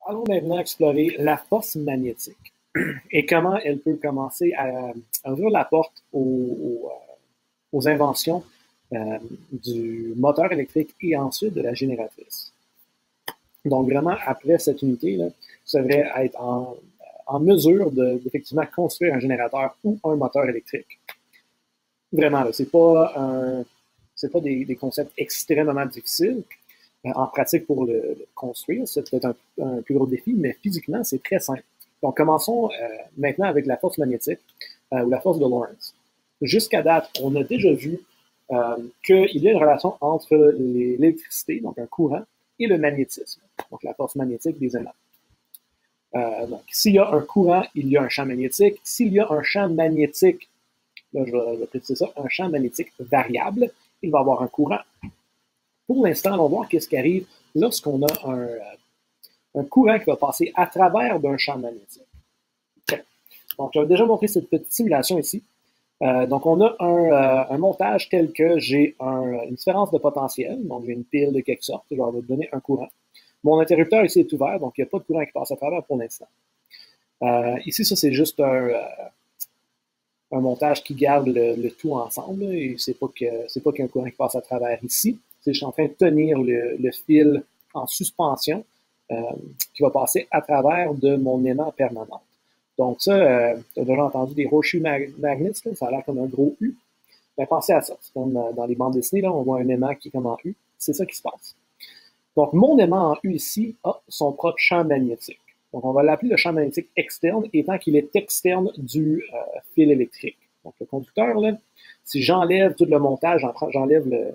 Allons maintenant explorer la force magnétique et comment elle peut commencer à ouvrir la porte aux inventions du moteur électrique et ensuite de la génératrice. Donc vraiment, après cette unité, là, ça devrait être en mesure d'effectivement construire un générateur ou un moteur électrique. Vraiment, c'est pas des concepts extrêmement difficiles. En pratique, pour le construire, c'est peut-être un plus gros défi, mais physiquement, c'est très simple. Donc, commençons maintenant avec la force magnétique ou la force de Lorentz. Jusqu'à date, on a déjà vu qu'il y a une relation entre l'électricité, donc un courant, et le magnétisme, donc la force magnétique des aimants. Donc, s'il y a un courant, il y a un champ magnétique. S'il y a un champ magnétique, là, je vais préciser ça, un champ magnétique variable, il va y avoir un courant. Pour l'instant, on va voir qu'est-ce qui arrive lorsqu'on a un courant qui va passer à travers d'un champ magnétique. Okay. Donc, je vais déjà montrer cette petite simulation ici. Donc, on a un montage tel que j'ai une différence de potentiel, donc j'ai une pile de quelque sorte, je vais vous donner un courant. Mon interrupteur ici est ouvert, donc il n'y a pas de courant qui passe à travers pour l'instant. Ici, ça, c'est juste un montage qui garde le tout ensemble, et c'est pas qu'il y a un courant qui passe à travers ici. Je suis en train de tenir le fil en suspension qui va passer à travers de mon aimant permanent. Donc ça, tu as déjà entendu des horseshoe magnets, ça a l'air comme un gros U. Ben, pensez à ça. C'est comme dans les bandes dessinées, là, on voit un aimant qui est comme en U. C'est ça qui se passe. Donc, mon aimant en U ici a son propre champ magnétique. Donc, on va l'appeler le champ magnétique externe, étant qu'il est externe du fil électrique. Donc, le conducteur, là, si j'enlève tout le montage, j'enlève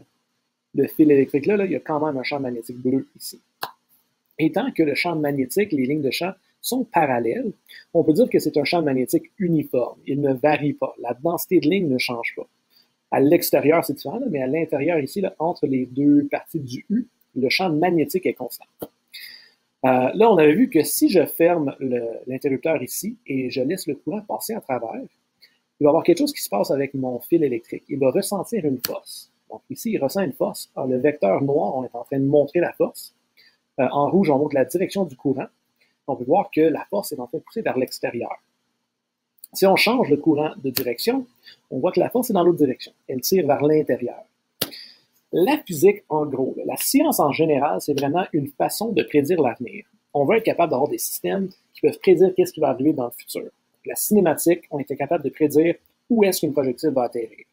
le fil électrique là, il y a quand même un champ magnétique bleu ici. Étant que le champ magnétique, les lignes de champ sont parallèles, on peut dire que c'est un champ magnétique uniforme. Il ne varie pas. La densité de lignes ne change pas. À l'extérieur, c'est différent, mais à l'intérieur ici, là, entre les deux parties du U, le champ magnétique est constant. Là, on avait vu que si je ferme l'interrupteur ici et je laisse le courant passer à travers, il va y avoir quelque chose qui se passe avec mon fil électrique. Il va ressentir une force. Donc ici, il ressent une force. Alors, le vecteur noir, on est en train de montrer la force. En rouge, on montre la direction du courant. On peut voir que la force est en train de pousser vers l'extérieur. Si on change le courant de direction, on voit que la force est dans l'autre direction. Elle tire vers l'intérieur. La physique, en gros, la science en général, c'est vraiment une façon de prédire l'avenir. On veut être capable d'avoir des systèmes qui peuvent prédire qu'est-ce qui va arriver dans le futur. La cinématique, on était capable de prédire où est-ce qu'une projectile va atterrir.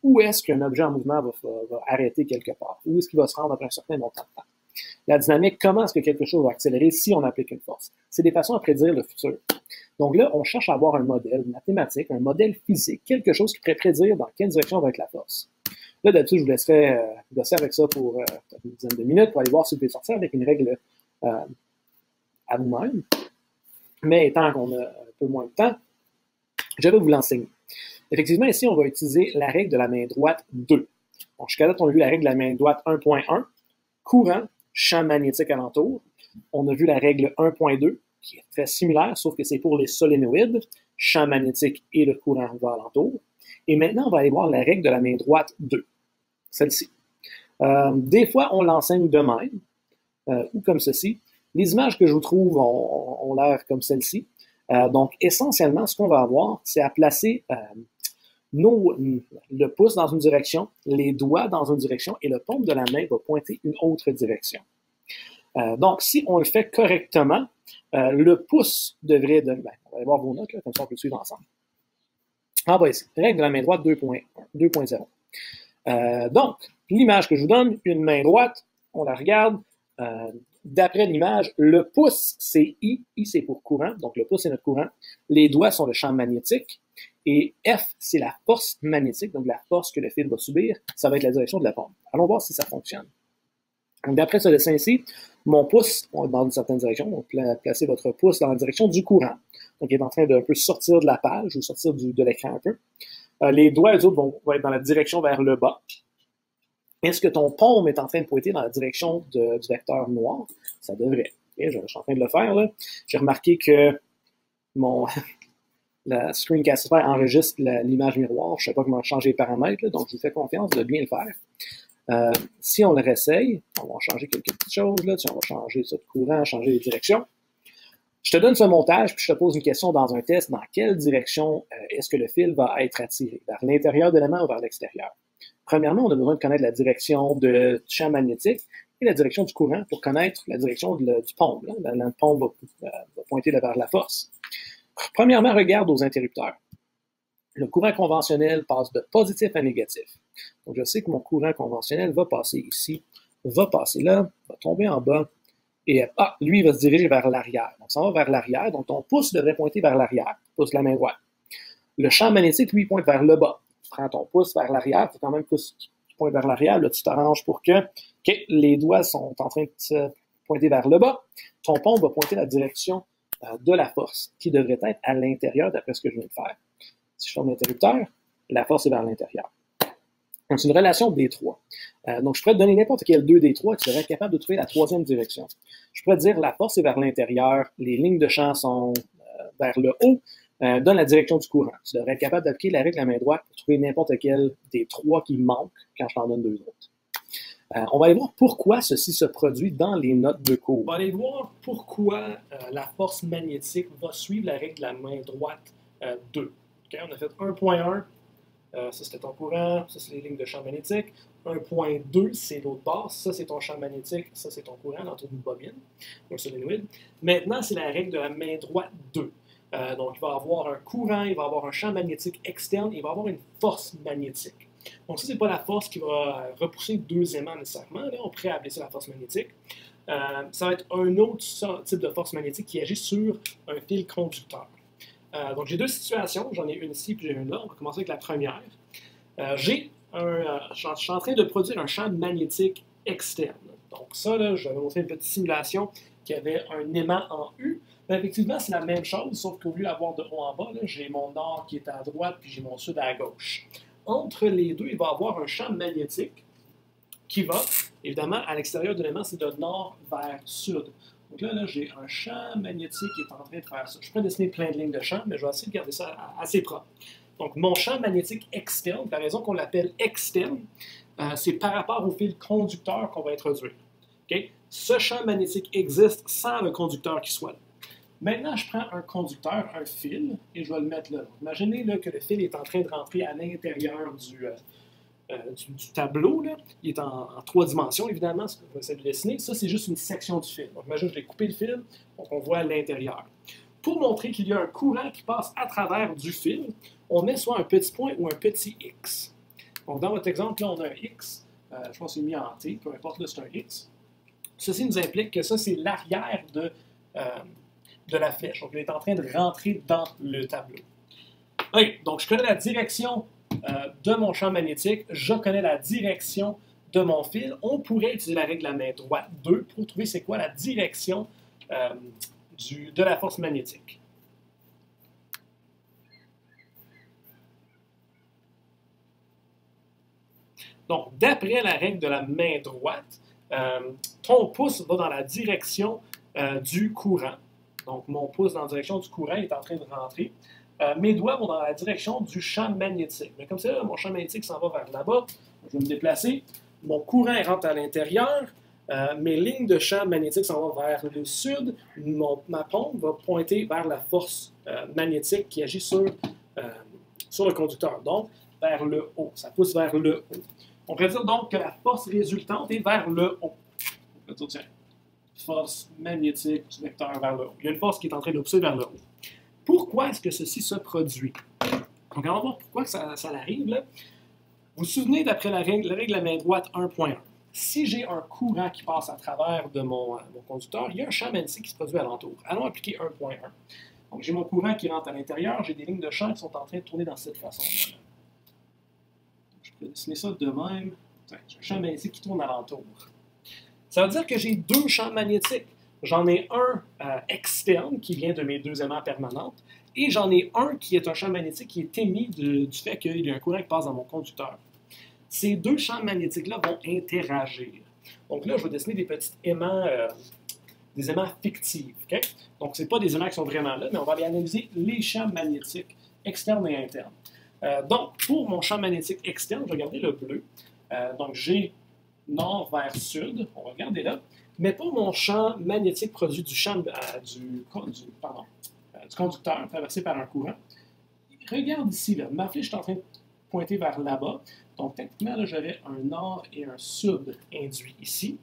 Où est-ce qu'un objet en mouvement va arrêter quelque part? Où est-ce qu'il va se rendre après un certain montant de temps? La dynamique, comment est-ce que quelque chose va accélérer si on applique une force? C'est des façons à prédire le futur. Donc là, on cherche à avoir un modèle mathématique, un modèle physique, quelque chose qui pourrait prédire dans quelle direction va être la force. Là, d'habitude, je vous laisserai bosser avec ça pour une dizaine de minutes pour aller voir si vous pouvez sortir avec une règle à vous-même. Mais étant qu'on a un peu moins de temps, je vais vous l'enseigner. Effectivement, ici, on va utiliser la règle de la main droite 2. Donc, jusqu'à là, on a vu la règle de la main droite 1.1, courant, champ magnétique alentour. On a vu la règle 1.2, qui est très similaire, sauf que c'est pour les solénoïdes, champ magnétique et le courant va alentour. Et maintenant, on va aller voir la règle de la main droite 2, celle-ci. Des fois, on l'enseigne de même, ou comme ceci. Les images que je vous trouve ont l'air comme celle-ci. Donc, essentiellement, ce qu'on va avoir, c'est à placer le pouce dans une direction, les doigts dans une direction, et le paume de la main va pointer une autre direction. Donc, si on le fait correctement, le pouce devrait... on va aller voir vos notes, là, comme ça on peut suivre ensemble. Ah, bah ici, règle de la main droite 2.0. Donc, l'image que je vous donne, une main droite, on la regarde. D'après l'image, le pouce, c'est I. I, c'est pour courant. Donc, le pouce, c'est notre courant. Les doigts sont le champ magnétique. Et F, c'est la force magnétique. Donc, la force que le fil va subir, ça va être la direction de la paume. Allons voir si ça fonctionne. Donc, d'après ce dessin ici, mon pouce, on est dans une certaine direction. Donc, placez votre pouce dans la direction du courant. Donc, il est en train d'un peu sortir de la page ou sortir de l'écran un peu. Les doigts, eux autres, vont être dans la direction vers le bas. Est-ce que ton paume est en train de pointer dans la direction du vecteur noir? Ça devrait. Okay, je suis en train de le faire, là. J'ai remarqué que la Screencastify enregistre l'image miroir. Je ne sais pas comment changer les paramètres, là, donc je vous fais confiance de bien le faire. Si on le réessaye, on va changer quelques petites choses, là. On va changer ça de courant, changer les directions. Je te donne ce montage, puis je te pose une question dans un test. Dans quelle direction est-ce que le fil va être attiré? Vers l'intérieur de l'aimant ou vers l'extérieur? Premièrement, on a besoin de connaître la direction du champ magnétique et la direction du courant pour connaître la direction du pôle. Le pôle va pointer vers la force. Premièrement, regarde aux interrupteurs. Le courant conventionnel passe de positif à négatif. Donc, je sais que mon courant conventionnel va passer ici, va passer là, va tomber en bas, et lui, il va se diriger vers l'arrière. Donc, ça va vers l'arrière, donc ton pouce devrait pointer vers l'arrière, pouce de la main droite. Le champ magnétique, lui, pointe vers le bas. Tu prends ton pouce vers l'arrière, tu as quand même le pouce qui pointe vers l'arrière, là, tu t'arranges pour que les doigts sont en train de se pointer vers le bas. Ton paume va pointer la direction de la force, qui devrait être à l'intérieur, d'après ce que je viens de faire. Si je ferme l'interrupteur, la force est vers l'intérieur. Donc, c'est une relation D3. Donc, je pourrais te donner n'importe quel 2 D3 qui serait capable de trouver la troisième direction. Je pourrais te dire la force est vers l'intérieur, les lignes de champ sont vers le haut, donne la direction du courant. Tu devrais être capable d'appliquer la règle de la main droite pour trouver n'importe quel des 3 qui manquent quand je t'en donne 2 autres. On va aller voir pourquoi ceci se produit dans les notes de cours. On va aller voir pourquoi la force magnétique va suivre la règle de la main droite 2. Okay, on a fait 1.1, ça c'était ton courant, ça c'est les lignes de champ magnétique. 1.2, c'est l'autre base, ça c'est ton champ magnétique, ça c'est ton courant dans une bobine, un solénoïde. Maintenant, c'est la règle de la main droite 2. Donc, il va avoir un courant, il va avoir un champ magnétique externe, il va avoir une force magnétique. Donc, ça, c'est pas la force qui va repousser 2 aimants nécessairement. Là, on pourrait appeler ça la force magnétique. Ça va être un autre type de force magnétique qui agit sur un fil conducteur. Donc, j'ai 2 situations. J'en ai une ici puis j'ai une là. On va commencer avec la première. Je suis en train de produire un champ magnétique externe. Donc, ça, là, je vais montrer une petite simulation qui avait un aimant en U. Mais effectivement, c'est la même chose, sauf qu'au lieu d'avoir de haut en bas, j'ai mon nord qui est à droite puis j'ai mon sud à gauche. Entre les deux, il va y avoir un champ magnétique qui va, évidemment, à l'extérieur de l'aimant, c'est de nord vers sud. Donc là, j'ai un champ magnétique qui est en train de faire ça. Je peux dessiner plein de lignes de champ, mais je vais essayer de garder ça assez propre. Donc, mon champ magnétique externe, la raison qu'on l'appelle externe, c'est par rapport au fil conducteur qu'on va introduire. Okay? Ce champ magnétique existe sans le conducteur qui soit là. Maintenant, je prends un conducteur, un fil, et je vais le mettre là. Imaginez là, que le fil est en train de rentrer à l'intérieur du tableau. Là. Il est en 3 dimensions, évidemment, ce qu'on va essayer de dessiner. Ça, c'est juste une section du fil. Donc, imagine que je vais couper le fil, donc on voit l'intérieur. Pour montrer qu'il y a un courant qui passe à travers du fil, on met soit un petit point ou un petit X. Donc, dans votre exemple, là, on a un X. Je pense que c'est mis en T, peu importe, là, c'est un X. Ceci nous implique que ça, c'est l'arrière de la flèche. Donc, il est en train de rentrer dans le tableau. OK, donc je connais la direction de mon champ magnétique, je connais la direction de mon fil. On pourrait utiliser la règle de la main droite 2 pour trouver c'est quoi la direction de la force magnétique. Donc, d'après la règle de la main droite, ton pouce va dans la direction du courant. Donc, mon pouce dans la direction du courant est en train de rentrer. Mes doigts vont dans la direction du champ magnétique. Mais comme ça, là, mon champ magnétique s'en va vers là-bas. Je vais me déplacer. Mon courant rentre à l'intérieur. Mes lignes de champ magnétique s'en vont vers le sud. Ma pompe va pointer vers la force magnétique qui agit sur le conducteur. Donc, vers le haut. Ça pousse vers le haut. On pourrait dire donc que la force résultante est vers le haut. On peut dire, tiens, force magnétique du vecteur vers le haut. Il y a une force qui est en train de pousser vers le haut. Pourquoi est-ce que ceci se produit? Donc, on va voir pourquoi que ça arrive. Là. Vous vous souvenez, d'après la règle de la main droite 1.1, si j'ai un courant qui passe à travers de mon conducteur, il y a un champ magnétique qui se produit alentour. Allons appliquer 1.1. Donc, j'ai mon courant qui rentre à l'intérieur, j'ai des lignes de champ qui sont en train de tourner dans cette façon-là. Je peux dessiner ça de même. J'ai un champ magnétique qui tourne alentour. Ça veut dire que j'ai 2 champs magnétiques. J'en ai un externe qui vient de mes 2 aimants permanentes et j'en ai un qui est un champ magnétique qui est émis du fait qu'il y a un courant qui passe dans mon conducteur. Ces 2 champs magnétiques-là vont interagir. Donc là, je vais dessiner des petits aimants, des aimants fictifs. Okay? Donc, ce n'est pas des aimants qui sont vraiment là, mais on va aller analyser les champs magnétiques externes et internes. Donc, pour mon champ magnétique externe, je vais garder le bleu. Donc, j'ai nord vers sud, on va regarder là, mais pas mon champ magnétique produit du conducteur traversé par un courant. Regarde ici, là, ma flèche est en train de pointer vers là-bas. Donc, techniquement, j'aurais un nord et un sud induit ici.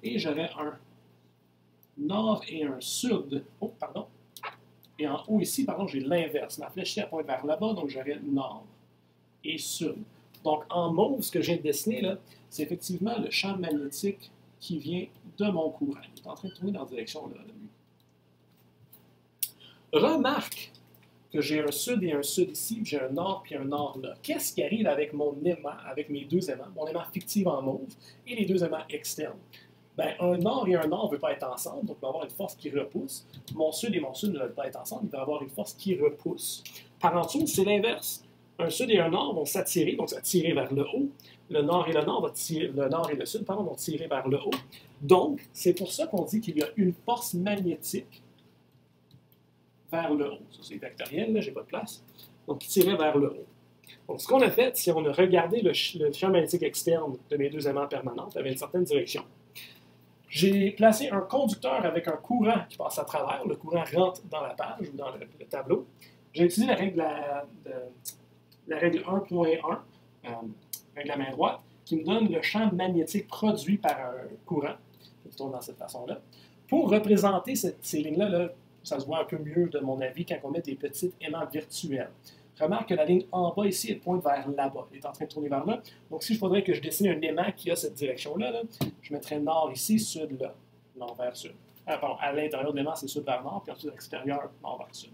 Et j'aurais un nord et un sud. Oh, pardon. Et en haut ici, pardon, j'ai l'inverse. Ma flèche ici, elle pointe vers là-bas, donc j'aurais nord et sud. Donc, en mauve, ce que j'ai dessiné, là, c'est effectivement le champ magnétique qui vient de mon courant. Il est en train de tourner dans la direction là. Remarque que j'ai un sud et un sud ici, puis j'ai un nord puis un nord là. Qu'est-ce qui arrive avec mon aimant, avec mes deux aimants, mon aimant fictif en mauve et les deux aimants externes? Ben, un nord et un nord ne veulent pas être ensemble, donc il va y avoir une force qui repousse. Mon sud et mon sud ne veulent pas être ensemble, il va y avoir une force qui repousse. Par en dessous, c'est l'inverse. Un sud et un nord vont s'attirer, donc s'attirer vers le haut. Le nord et le nord, le nord et le sud vont tirer vers le haut. Donc, c'est pour ça qu'on dit qu'il y a une force magnétique vers le haut. Ça, c'est vectoriel, là, j'ai pas de place. Donc, qui tirait vers le haut. Donc, ce qu'on a fait, c'est qu'on a regardé le champ magnétique externe de mes deux aimants permanents avec une certaine direction. J'ai placé un conducteur avec un courant qui passe à travers. Le courant rentre dans la page ou dans le tableau. J'ai utilisé la règle 1.1, avec la main droite, qui me donne le champ magnétique produit par un courant, qui tourne dans cette façon-là. Pour représenter ces lignes-là, là, ça se voit un peu mieux, de mon avis, quand on met des petits aimants virtuels. Remarque que la ligne en bas ici, elle pointe vers là-bas. Elle est en train de tourner vers là. Donc, si je voudrais que je dessine un aimant qui a cette direction-là, là, je mettrais nord ici, sud là. Nord vers sud. Pardon, à l'intérieur de l'aimant, c'est sud vers nord, puis ensuite à l'extérieur, nord vers sud.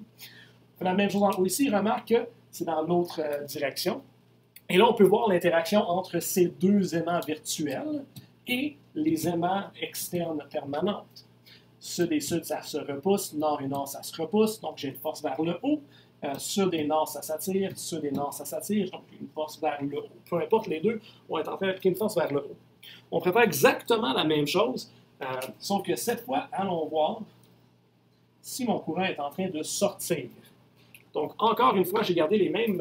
On fait la même chose en haut ici. Remarque que c'est dans l'autre direction. Et là, on peut voir l'interaction entre ces deux aimants virtuels et les aimants externes permanentes. Sud et sud, ça se repousse. Nord et nord, ça se repousse. Donc, j'ai une force vers le haut. Sud et nord, ça s'attire. Sud et nord, ça s'attire. Donc, une force vers le haut. Peu importe, les deux, on est en train d'appliquer une force vers le haut. On prépare exactement la même chose, sauf que cette fois, allons voir si mon courant est en train de sortir. Donc, encore une fois, j'ai gardé les mêmes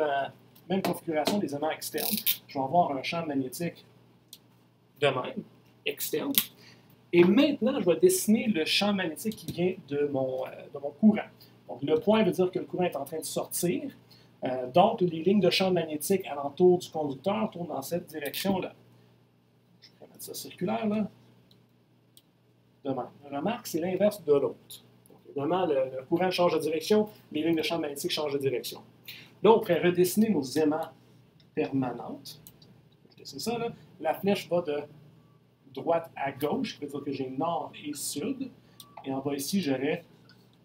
configurations des aimants externes. Je vais avoir un champ magnétique de même, externe. Et maintenant, je vais dessiner le champ magnétique qui vient de mon courant. Donc, le point veut dire que le courant est en train de sortir. Donc, les lignes de champ magnétique alentour du conducteur tournent dans cette direction-là. Je vais mettre ça circulaire, là. De même. Remarque, c'est l'inverse de l'autre. Évidemment, le courant change de direction, les lignes de champ magnétique changent de direction. Là, on pourrait redessiner nos aimants permanentes. C'est ça, là. La flèche va de droite à gauche, qui veut dire que j'ai nord et sud. Et en bas ici, j'aurais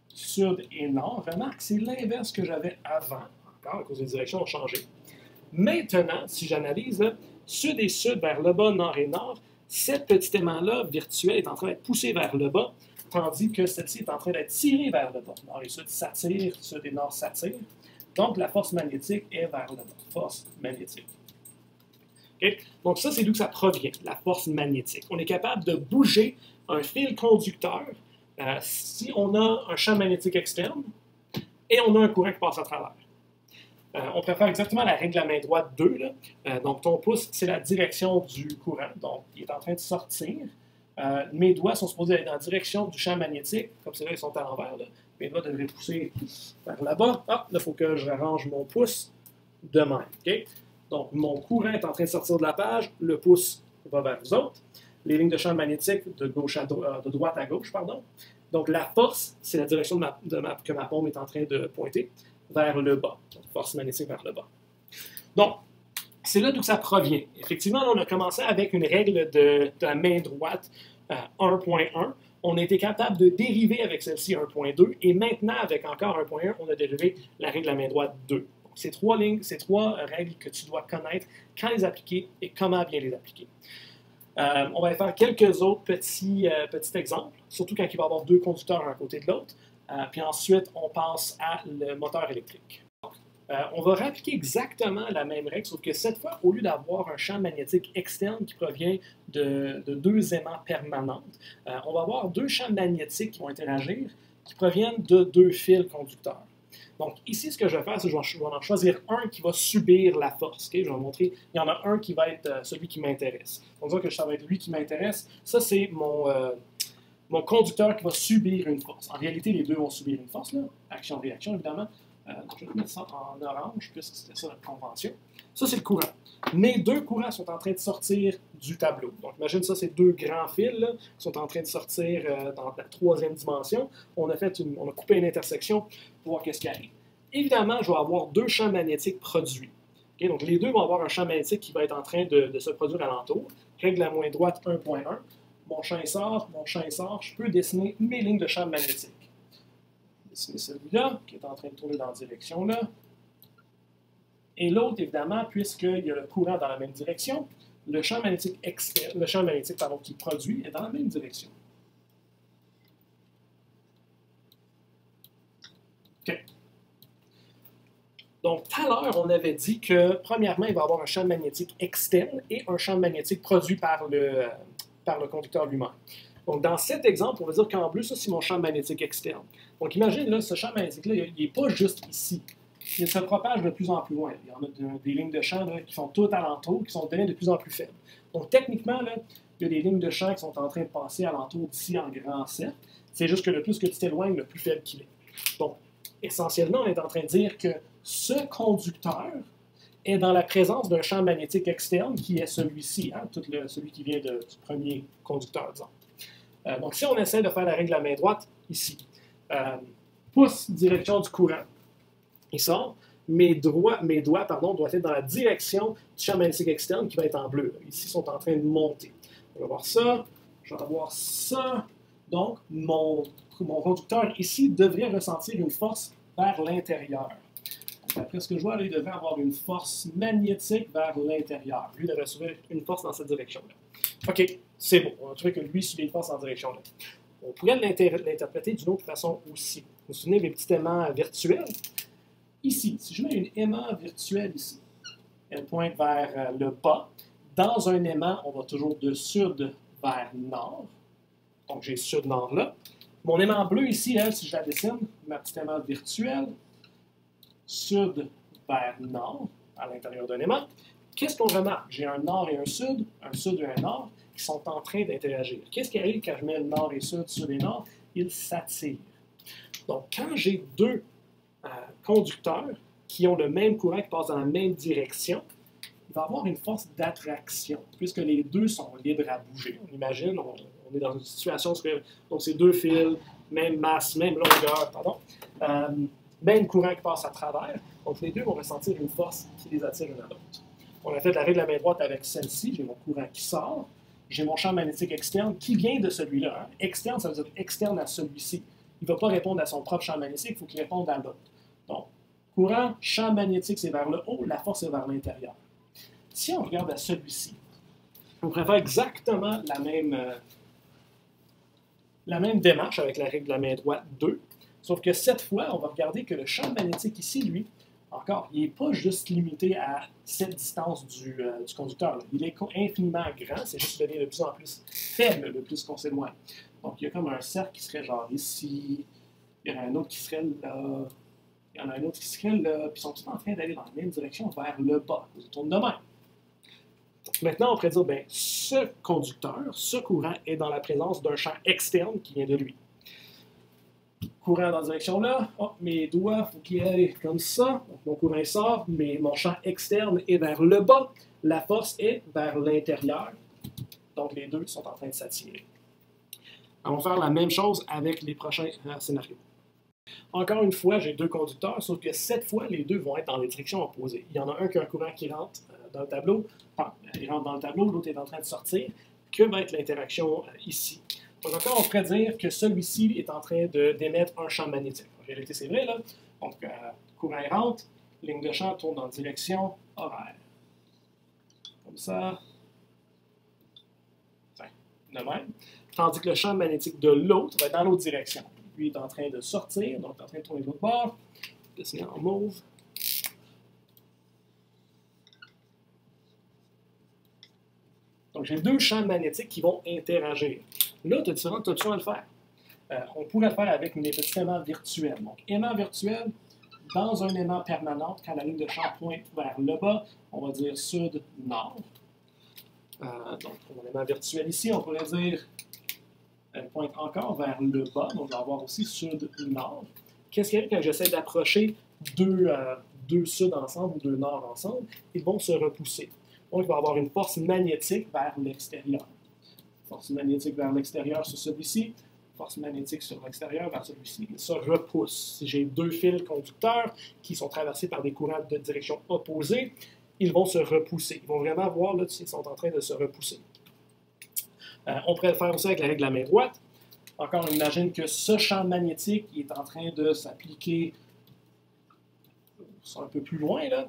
sud et nord. Remarque, c'est l'inverse que j'avais avant. Encore, à cause des directions ont changé. Maintenant, si j'analyse, sud et sud vers le bas, nord et nord, cet petit aimant-là, virtuel, est en train d'être poussé vers le bas, tandis que celle-ci est en train d'être tirée vers le bas. Nord et sud s'attirent, sud et nord s'attirent. Donc, la force magnétique est vers le bas. Force magnétique. Okay? Donc, ça, c'est d'où ça provient, la force magnétique. On est capable de bouger un fil conducteur si on a un champ magnétique externe et on a un courant qui passe à travers. On préfère exactement la règle de la main droite 2. Là. Donc, ton pouce, c'est la direction du courant. Donc, il est en train de sortir. Mes doigts sont supposés aller dans la direction du champ magnétique. Comme c'est là, ils sont à l'envers. Mes doigts devraient pousser vers là-bas. Ah, là, il faut que je arrange mon pouce de même. Okay? Donc, mon courant est en train de sortir de la page. Le pouce va vers vous autres. Les lignes de champ magnétique de droite à gauche, pardon. Donc, la force, c'est la direction que ma paume est en train de pointer vers le bas. Donc, force magnétique vers le bas. Donc, c'est là d'où ça provient. Effectivement, là, on a commencé avec une règle de la main droite 1.1. On a été capable de dériver avec celle-ci 1.2. Et maintenant, avec encore 1.1, on a dérivé la règle de la main droite 2. Donc, ces trois règles que tu dois connaître, quand les appliquer et comment bien les appliquer. On va faire quelques autres petits exemples, surtout quand il va y avoir deux conducteurs à un côté de l'autre. Puis ensuite, on passe à le moteur électrique. On va réappliquer exactement la même règle, sauf que cette fois, au lieu d'avoir un champ magnétique externe qui provient de deux aimants permanentes, on va avoir deux champs magnétiques qui vont interagir, qui proviennent de deux fils conducteurs. Donc ici, ce que je vais faire, c'est que je vais en choisir un qui va subir la force. Okay? Je vais vous montrer, il y en a un qui va être celui qui m'intéresse. On va dire que ça va être lui qui m'intéresse. Ça, c'est mon conducteur qui va subir une force. En réalité, les deux vont subir une force, là. Action-réaction, évidemment. Donc, je vais mettre ça en orange, puisque c'était ça la convention. Ça, c'est le courant. Mes deux courants sont en train de sortir du tableau. Donc, imagine ça, c'est deux grands fils là, qui sont en train de sortir dans la troisième dimension. On a coupé une intersection pour voir qu'est-ce qui arrive. Évidemment, je vais avoir deux champs magnétiques produits. Okay? Donc, les deux vont avoir un champ magnétique qui va être en train de se produire alentour. Règle la moins droite 1.1. Mon champ sort, je peux dessiner mes lignes de champ magnétique. Dessiner celui-là, qui est en train de tourner dans cette direction-là. Et l'autre, évidemment, puisqu'il y a le courant dans la même direction, le champ magnétique qui produit est dans la même direction. OK. Donc, tout à l'heure, on avait dit que, premièrement, il va y avoir un champ magnétique externe et un champ magnétique produit par le conducteur lui-même. Donc, dans cet exemple, on va dire qu'en bleu, ça, c'est mon champ magnétique externe. Donc, imagine, là, ce champ magnétique-là, il n'est pas juste ici. Il se propage de plus en plus loin. Il y en a des lignes de champ là, qui sont toutes alentour, qui sont devenues de plus en plus faibles. Donc, techniquement, là, il y a des lignes de champ qui sont en train de passer alentour d'ici en grand cercle. C'est juste que le plus que tu t'éloignes, le plus faible qu'il est. Donc, essentiellement, on est en train de dire que ce conducteur est dans la présence d'un champ magnétique externe qui est celui-ci, hein, celui qui vient du premier conducteur, disons. Donc, si on essaie de faire la règle à la main droite, ici, pouce direction du courant, il sort, mes doigts doivent être dans la direction du champ magnétique externe qui va être en bleu. Ici, ils sont en train de monter. On va voir ça, je vais avoir ça. Donc, mon conducteur ici devrait ressentir une force vers l'intérieur. D'après ce que je vois, là, il devrait avoir une force magnétique vers l'intérieur. Lui devrait recevoir une force dans cette direction-là. OK, c'est bon. On a trouvé que lui subit une force dans cette direction-là. On pourrait l'interpréter d'une autre façon aussi. Vous vous souvenez des petits aimants virtuels? Ici, si je mets une aimant virtuelle ici, elle pointe vers le bas. Dans un aimant, on va toujours de sud vers nord. Donc, j'ai sud-nord là. Mon aimant bleu ici, elle, si je la dessine, ma petite aimant virtuelle, sud vers nord, à l'intérieur d'un aimant. Qu'est-ce qu'on remarque? J'ai un nord et un sud et un nord, qui sont en train d'interagir. Qu'est-ce qui arrive quand je mets nord et sud et nord? Ils s'attirent. Donc, quand j'ai deux conducteurs qui ont le même courant, qui passent dans la même direction, il va y avoir une force d'attraction, puisque les deux sont libres à bouger. On imagine, on est dans une situation où donc c'est deux fils, même masse, même longueur, même courant qui passe à travers. Donc les deux vont ressentir une force qui les attire l'un à l'autre. On a fait la règle de la main droite avec celle-ci. J'ai mon courant qui sort. J'ai mon champ magnétique externe qui vient de celui-là. Hein. Externe, ça veut dire externe à celui-ci. Il ne va pas répondre à son propre champ magnétique, il faut qu'il réponde à l'autre. Donc, courant, champ magnétique, c'est vers le haut, la force est vers l'intérieur. Si on regarde à celui-ci, on pourrait faire exactement la même démarche avec la règle de la main droite 2, sauf que cette fois, on va regarder que le champ magnétique ici, lui, encore, il n'est pas juste limité à cette distance du conducteur. Là. Il est infiniment grand, c'est juste qu'il devient de plus en plus faible le plus qu'on s'éloigne. Donc, il y a comme un cercle qui serait genre ici, il y en a un autre qui serait là, il y en a un autre qui serait là, puis ils sont tous en train d'aller dans la même direction vers le bas. Ils tournent de même. Maintenant, on pourrait dire, bien, ce conducteur, ce courant est dans la présence d'un champ externe qui vient de lui. Courant dans la direction là, oh, mes doigts, il faut qu'ils aillent comme ça. Donc, mon courant sort, mais mon champ externe est vers le bas. La force est vers l'intérieur. Donc, les deux sont en train de s'attirer. On va faire la même chose avec les prochains scénarios. Encore une fois, j'ai deux conducteurs, sauf que cette fois, les deux vont être dans les directions opposées. Il y en a un qui a un courant qui rentre dans le tableau. Enfin, il rentre dans le tableau, l'autre est en train de sortir. Que va être l'interaction ici? Donc encore, on pourrait dire que celui-ci est en train d'émettre un champ magnétique. En réalité, c'est vrai, là. Donc, courant rentre, ligne de champ tourne dans direction horaire. Comme ça. Enfin, de même. Tandis que le champ magnétique de l'autre va être dans l'autre direction. Lui est en train de sortir, donc il est en train de tourner de l'autre bord. Dessiner en mauve. Donc, j'ai deux champs magnétiques qui vont interagir. Là, tu as différentes options à le faire. On pourrait le faire avec mes petits aimants virtuels. Donc, aimant virtuel, dans un aimant permanent, quand la ligne de champ pointe vers le bas, on va dire sud-nord. Donc, pour mon aimant virtuel ici, on pourrait dire elle pointe encore vers le bas, donc je vais avoir aussi sud-nord. Qu'est-ce qui arrive quand j'essaie d'approcher deux sud ensemble ou deux nord ensemble? Ils vont se repousser. Donc, il va y avoir une force magnétique vers l'extérieur. Force magnétique vers l'extérieur sur celui-ci, force magnétique sur l'extérieur vers celui-ci. Ils se repoussent. Si j'ai deux fils conducteurs qui sont traversés par des courants de direction opposée, ils vont se repousser. Ils vont vraiment voir là, s'ils sont en train de se repousser. On pourrait le faire aussi avec la règle de la main droite. Encore, on imagine que ce champ magnétique est en train de s'appliquer un peu plus loin. Là.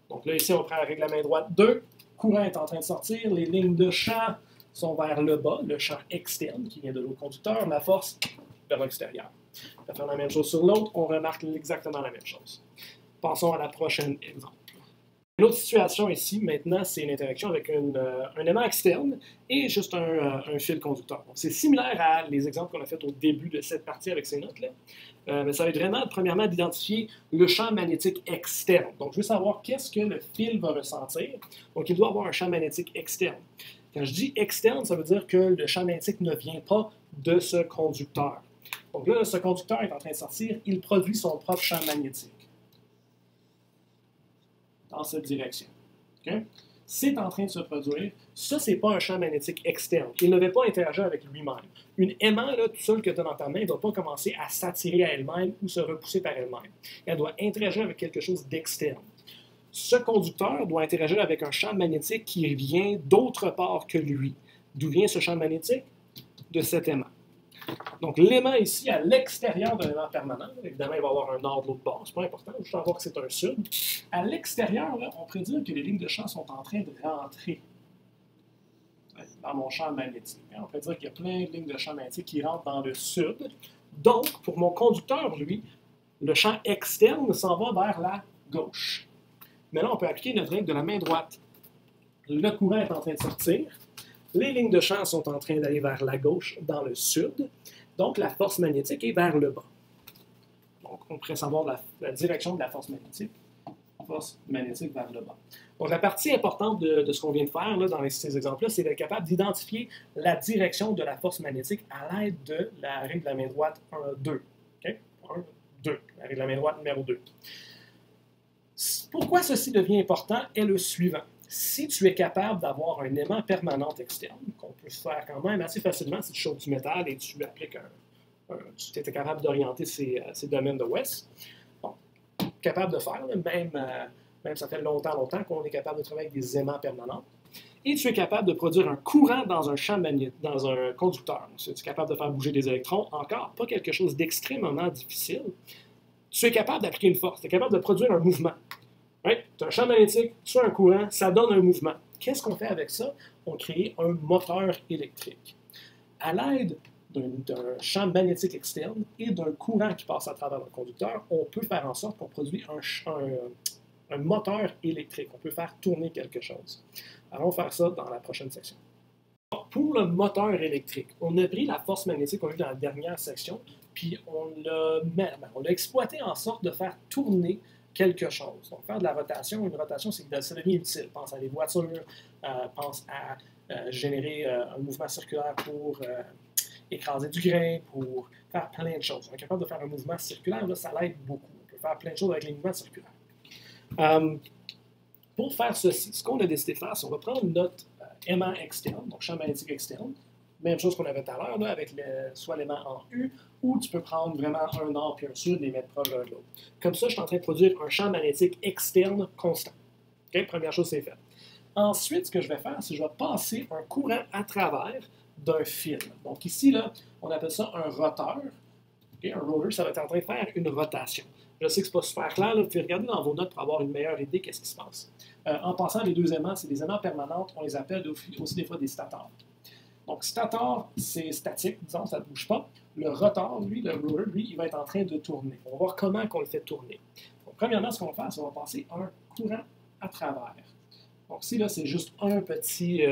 Donc là, ici, on prend la règle de la main droite 2. Courant est en train de sortir. Les lignes de champ sont vers le bas, le champ externe qui vient de l'autre conducteur, la force vers l'extérieur. On va faire la même chose sur l'autre, on remarque exactement la même chose. Passons à la prochaine exemple. L'autre situation ici, maintenant, c'est une interaction avec un aimant externe et juste un fil conducteur. C'est similaire à les exemples qu'on a fait au début de cette partie avec ces notes-là. Mais ça va être vraiment, premièrement, d'identifier le champ magnétique externe. Donc, je veux savoir qu'est-ce que le fil va ressentir. Donc, il doit avoir un champ magnétique externe. Quand je dis externe, ça veut dire que le champ magnétique ne vient pas de ce conducteur. Donc là, ce conducteur est en train de sortir, il produit son propre champ magnétique dans cette direction. Okay? C'est en train de se produire. Ça, ce n'est pas un champ magnétique externe. Il ne va pas interagir avec lui-même. Une aimant, là, tout seul que tu as dans ta main, ne va pas commencer à s'attirer à elle-même ou se repousser par elle-même. Elle doit interagir avec quelque chose d'externe. Ce conducteur doit interagir avec un champ magnétique qui vient d'autre part que lui. D'où vient ce champ magnétique? De cet aimant. Donc, l'aimant ici, à l'extérieur de l'aimant permanent, évidemment, il va y avoir un nord de l'autre bord, c'est pas important, juste savoir que c'est un sud. À l'extérieur, là, on pourrait dire que les lignes de champ sont en train de rentrer dans mon champ magnétique. On pourrait dire qu'il y a plein de lignes de champ magnétique qui rentrent dans le sud. Donc, pour mon conducteur, lui, le champ externe s'en va vers la gauche. Mais là, on peut appliquer notre règle de la main droite. Le courant est en train de sortir. Les lignes de champ sont en train d'aller vers la gauche dans le sud. Donc, la force magnétique est vers le bas. Donc, on pourrait savoir la direction de la force magnétique. Force magnétique vers le bas. Donc, la partie importante de ce qu'on vient de faire là, dans ces exemples-là, c'est d'être capable d'identifier la direction de la force magnétique à l'aide de la règle de la main droite 1, 2. Okay? 1, 2. La règle de la main droite numéro 2. Pourquoi ceci devient important est le suivant. Si tu es capable d'avoir un aimant permanent externe, qu'on peut faire quand même assez facilement si tu chauffes du métal et tu appliques tu étais capable d'orienter ces domaines de West, bon, capable de faire, même ça fait longtemps qu'on est capable de travailler avec des aimants permanents, et tu es capable de produire un courant dans un champ magnétique, dans un conducteur. Tu es capable de faire bouger des électrons, encore pas quelque chose d'extrêmement difficile. Tu es capable d'appliquer une force, tu es capable de produire un mouvement. Right? Tu as un champ magnétique, tu as un courant, ça donne un mouvement. Qu'est-ce qu'on fait avec ça? On crée un moteur électrique. À l'aide d'un champ magnétique externe et d'un courant qui passe à travers le conducteur, on peut faire en sorte qu'on produise un moteur électrique. On peut faire tourner quelque chose. Alors, on va faire ça dans la prochaine section. Pour le moteur électrique, on a pris la force magnétique qu'on a vue dans la dernière section, puis on l'a exploité en sorte de faire tourner quelque chose. Donc, faire de la rotation, une rotation, ça devient utile. Pense à des voitures, pense à générer un mouvement circulaire pour écraser du grain, pour faire plein de choses. On est capable de faire un mouvement circulaire, là, ça l'aide beaucoup. On peut faire plein de choses avec les mouvements circulaires. Pour faire ceci, ce qu'on a décidé de faire, c'est qu'on va prendre notre aimant externe, donc champ magnétique externe, même chose qu'on avait tout à l'heure, là, avec soit l'aimant en U, ou tu peux prendre vraiment un nord puis un sud et les mettre proche l'un de l'autre. Comme ça, je suis en train de produire un champ magnétique externe constant. Okay? Première chose, c'est fait. Ensuite, ce que je vais faire, c'est que je vais passer un courant à travers d'un fil. Donc ici, là, on appelle ça un roteur. Okay? Un rotor, ça va être en train de faire une rotation. Je sais que ce n'est pas super clair, là. Vous pouvez regarder dans vos notes pour avoir une meilleure idée de ce qui se passe. En passant, les deux aimants, c'est des aimants permanents, on les appelle aussi des fois des stators. Donc, stator, c'est statique, disons, ça ne bouge pas. Le rotor, lui, le rotor, lui, il va être en train de tourner. On va voir comment on le fait tourner. Donc, premièrement, ce qu'on va faire, c'est qu'on va passer un courant à travers. Donc, ici, là, c'est juste un petit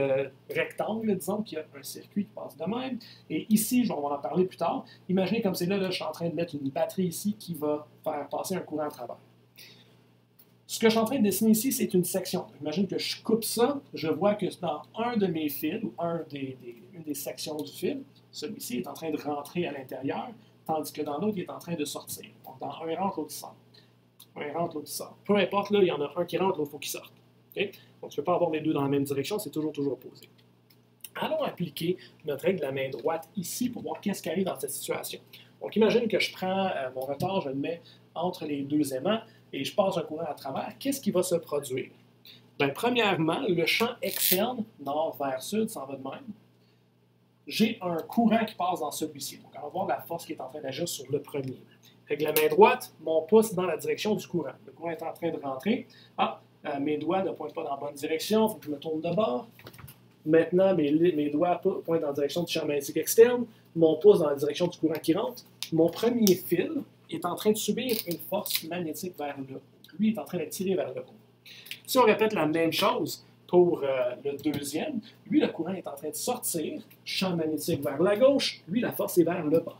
rectangle, disons, qui a un circuit qui passe de même. Et ici, on va en parler plus tard. Imaginez comme c'est là, je suis en train de mettre une batterie ici qui va faire passer un courant à travers. Ce que je suis en train de dessiner ici, c'est une section. Imagine que je coupe ça, je vois que dans un de mes fils, ou une des sections du fil, celui-ci est en train de rentrer à l'intérieur, tandis que dans l'autre, il est en train de sortir. Donc, dans un, il rentre, l'autre, il sort. Un rentre, l'autre, il sort. Peu importe, là, il y en a un qui rentre, l'autre, il faut qu'il sorte. Okay? Donc, tu ne peux pas avoir les deux dans la même direction, c'est toujours opposé. Allons appliquer notre règle de la main droite ici pour voir qu'est-ce qui arrive dans cette situation. Donc, imagine que je prends mon retard, je le mets entre les deux aimants et je passe un courant à travers. Qu'est-ce qui va se produire? Bien, premièrement, le champ externe, nord vers sud, s'en va de même. J'ai un courant qui passe dans celui-ci. Donc, on va voir la force qui est en train d'agir sur le premier. Avec la main droite, mon pouce dans la direction du courant. Le courant est en train de rentrer. Mes doigts ne pointent pas dans la bonne direction, il faut que je me tourne de bord. Maintenant, mes doigts pointent dans la direction du champ magnétique externe, mon pouce dans la direction du courant qui rentre. Mon premier fil est en train de subir une force magnétique vers le haut. Lui est en train de tirer vers le haut. Si on répète la même chose pour le deuxième, lui, le courant est en train de sortir, champ magnétique vers la gauche, lui, la force est vers le bas.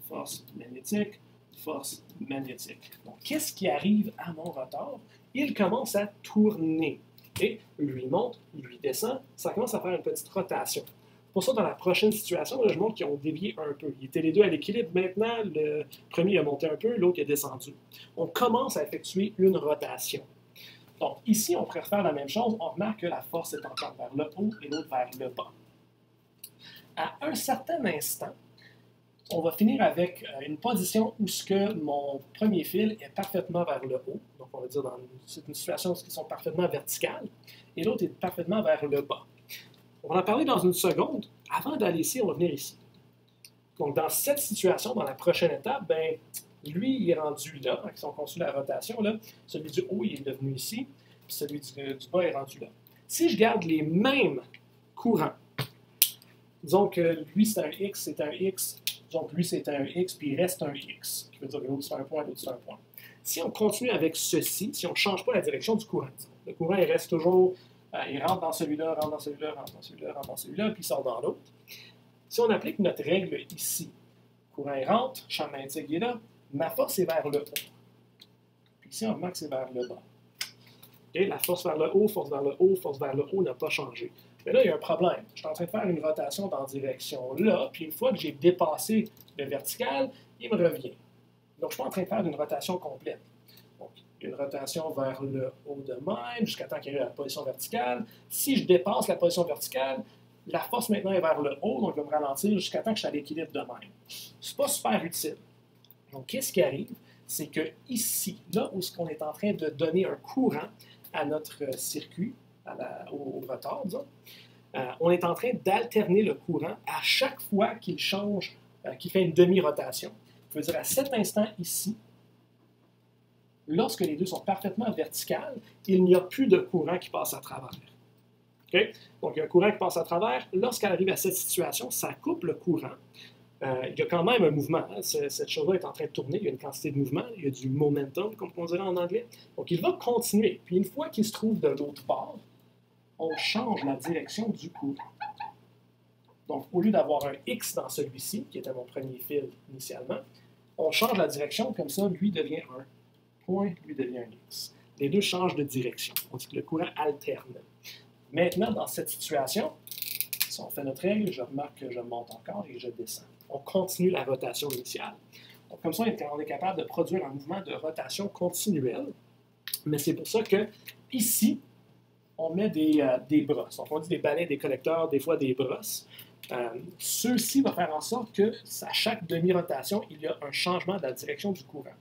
Force magnétique, force magnétique. Donc, qu'est-ce qui arrive à mon rotor? Il commence à tourner. Et lui monte, lui descend, ça commence à faire une petite rotation. Pour ça, dans la prochaine situation, là, je montre qu'ils ont dévié un peu. Ils étaient les deux à l'équilibre. Maintenant, le premier a monté un peu, l'autre a descendu. On commence à effectuer une rotation. Donc, ici, on pourrait faire la même chose. On remarque que la force est encore vers le haut et l'autre vers le bas. À un certain instant, on va finir avec une position où ce que mon premier fil est parfaitement vers le haut. Donc, on va dire c'est une situation où ils sont parfaitement verticales. Et l'autre est parfaitement vers le bas. On va en parler dans une seconde. Avant d'aller ici, on va venir ici. Donc, dans cette situation, dans la prochaine étape, ben, lui, il est rendu là. Si on continue la rotation, là, celui du haut, il est devenu ici. Puis celui du bas est rendu là. Si je garde les mêmes courants, disons que lui, c'est un X, c'est un X, donc lui, c'est un X, puis il reste un X, qui veut dire que l'autre, c'est un point, l'autre, c'est un point. Si on continue avec ceci, si on ne change pas la direction du courant, le courant, il reste toujours, il rentre dans celui-là, rentre dans celui-là, rentre dans celui-là, rentre dans celui-là, puis il sort dans l'autre. Si on applique notre règle ici, courant, il rentre, champ magnétique, il est là, ma force est vers le haut. Puis ici, on remarque que c'est vers le bas. Okay? La force vers le haut, force vers le haut, force vers le haut n'a pas changé. Mais là, il y a un problème. Je suis en train de faire une rotation dans la direction là, puis une fois que j'ai dépassé le vertical, il me revient. Donc, je ne suis pas en train de faire une rotation complète. Donc, une rotation vers le haut de même, jusqu'à temps qu'il y ait la position verticale. Si je dépasse la position verticale, la force maintenant est vers le haut, donc je vais me ralentir jusqu'à temps que je sois à l'équilibre de même. Ce n'est pas super utile. Donc, qu'est-ce qui arrive? C'est que ici, là où on est en train de donner un courant à notre circuit, au rotor, disons, on est en train d'alterner le courant à chaque fois qu'il change, qu'il fait une demi-rotation. Je veux dire, à cet instant ici, lorsque les deux sont parfaitement verticales, il n'y a plus de courant qui passe à travers. Okay? Donc, il y a un courant qui passe à travers. Lorsqu'elle arrive à cette situation, ça coupe le courant. Il y a quand même un mouvement. Hein? Cette chose-là est en train de tourner. Il y a une quantité de mouvement. Il y a du momentum, comme on dirait en anglais. Donc, il va continuer. Puis, une fois qu'il se trouve de l'autre bord, on change la direction du courant. Donc, au lieu d'avoir un X dans celui-ci, qui était mon premier fil initialement, on change la direction, comme ça, lui devient un point, lui devient un X. Les deux changent de direction. On dit que le courant alterne. Maintenant, dans cette situation, si on fait notre règle, je remarque que je monte encore et je descends. On continue la rotation initiale. Donc, comme ça, on est capable de produire un mouvement de rotation continuelle. Mais c'est pour ça que ici, on met des brosses. Donc, on dit des balais, des collecteurs, des fois des brosses. Ceux-ci vont faire en sorte que, à chaque demi-rotation, il y a un changement de la direction du courant.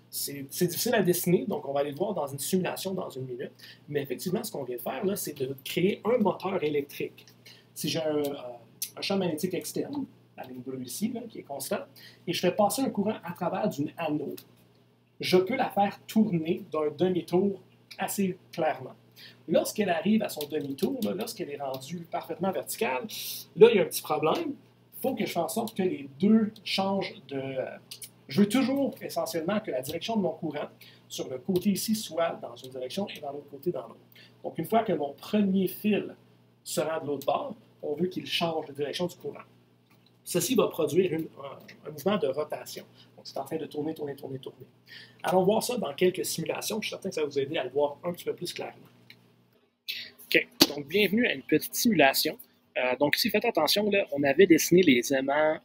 C'est difficile à dessiner, donc on va aller le voir dans une simulation dans une minute. Mais effectivement, ce qu'on vient de faire, c'est de créer un moteur électrique. Si j'ai un champ magnétique externe, la ligne bleue ici, là, qui est constant, et je fais passer un courant à travers d'une anneau, je peux la faire tourner d'un demi-tour assez clairement. Lorsqu'elle arrive à son demi-tour, lorsqu'elle est rendue parfaitement verticale, là, il y a un petit problème. Il faut que je fasse en sorte que les deux changent de... Je veux toujours, essentiellement, que la direction de mon courant, sur le côté ici, soit dans une direction et dans l'autre côté dans l'autre. Donc, une fois que mon premier fil se rend de l'autre bord, on veut qu'il change de direction du courant. ceci va produire un mouvement de rotation. Donc, c'est en train de tourner, tourner, tourner, tourner. Allons voir ça dans quelques simulations. Je suis certain que ça va vous aider à le voir un petit peu plus clairement. OK. Donc, bienvenue à une petite simulation. Donc, ici, faites attention, là, on avait dessiné les aimants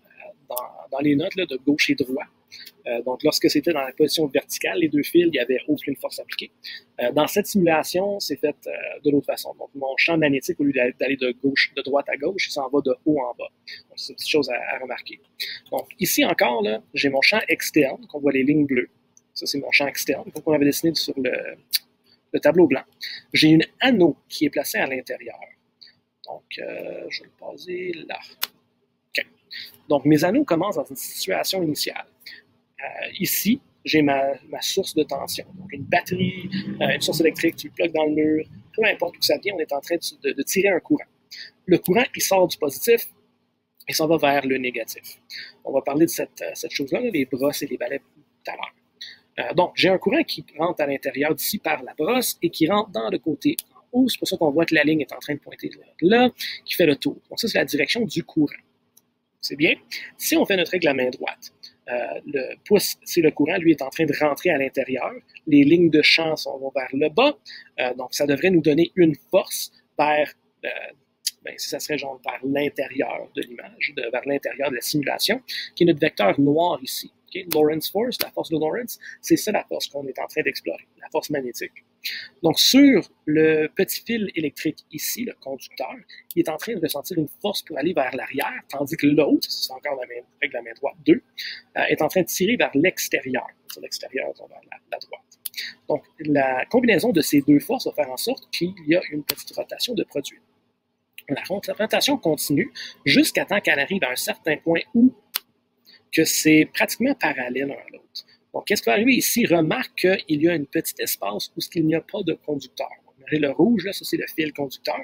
dans les notes là, de gauche et droite. Donc, lorsque c'était dans la position verticale, les deux fils, il n'y avait aucune force appliquée. Dans cette simulation, c'est fait de l'autre façon. Donc, mon champ magnétique, au lieu d'aller de droite à gauche, il s'en va de haut en bas. Donc, c'est une petite chose à remarquer. Donc, ici encore, là, j'ai mon champ externe, qu'on voit les lignes bleues. Ça, c'est mon champ externe, qu'on avait dessiné sur le tableau blanc. J'ai une anneau qui est placée à l'intérieur. Donc, je vais le passer là. OK. Donc, mes anneaux commencent dans une situation initiale. Ici, j'ai ma source de tension. Donc, une batterie, une source électrique, tu le plugues dans le mur, peu importe où ça vient, on est en train de tirer un courant. Le courant, il sort du positif et s'en va vers le négatif. On va parler de cette chose-là, les brosses et les balais tout à l'heure. Donc, j'ai un courant qui rentre à l'intérieur d'ici par la brosse et qui rentre dans le côté en haut. C'est pour ça qu'on voit que la ligne est en train de pointer là, qui fait le tour. Donc, ça, c'est la direction du courant. C'est bien. Si on fait notre règle à main droite, le pouce, c'est le courant, lui, est en train de rentrer à l'intérieur. Les lignes de champ vont vers le bas. Donc, ça devrait nous donner une force vers, ça serait genre vers l'intérieur de l'image, vers l'intérieur de la simulation, qui est notre vecteur noir ici. Okay? Lorentz force, la force de Lorentz, c'est ça la force qu'on est en train d'explorer, la force magnétique. Donc, sur le petit fil électrique ici, le conducteur, il est en train de ressentir une force pour aller vers l'arrière, tandis que l'autre, c'est encore la règle de la main droite 2, est en train de tirer vers l'extérieur. C'est l'extérieur vers la droite. Donc, la combinaison de ces deux forces va faire en sorte qu'il y a une petite rotation de produit. La rotation continue jusqu'à temps qu'elle arrive à un certain point où que c'est pratiquement parallèle l'un à l'autre. Donc, qu'est-ce qui va arriver ici? Remarque qu'il y a un petit espace où il n'y a pas de conducteur. Le rouge, là, ça c'est le fil conducteur.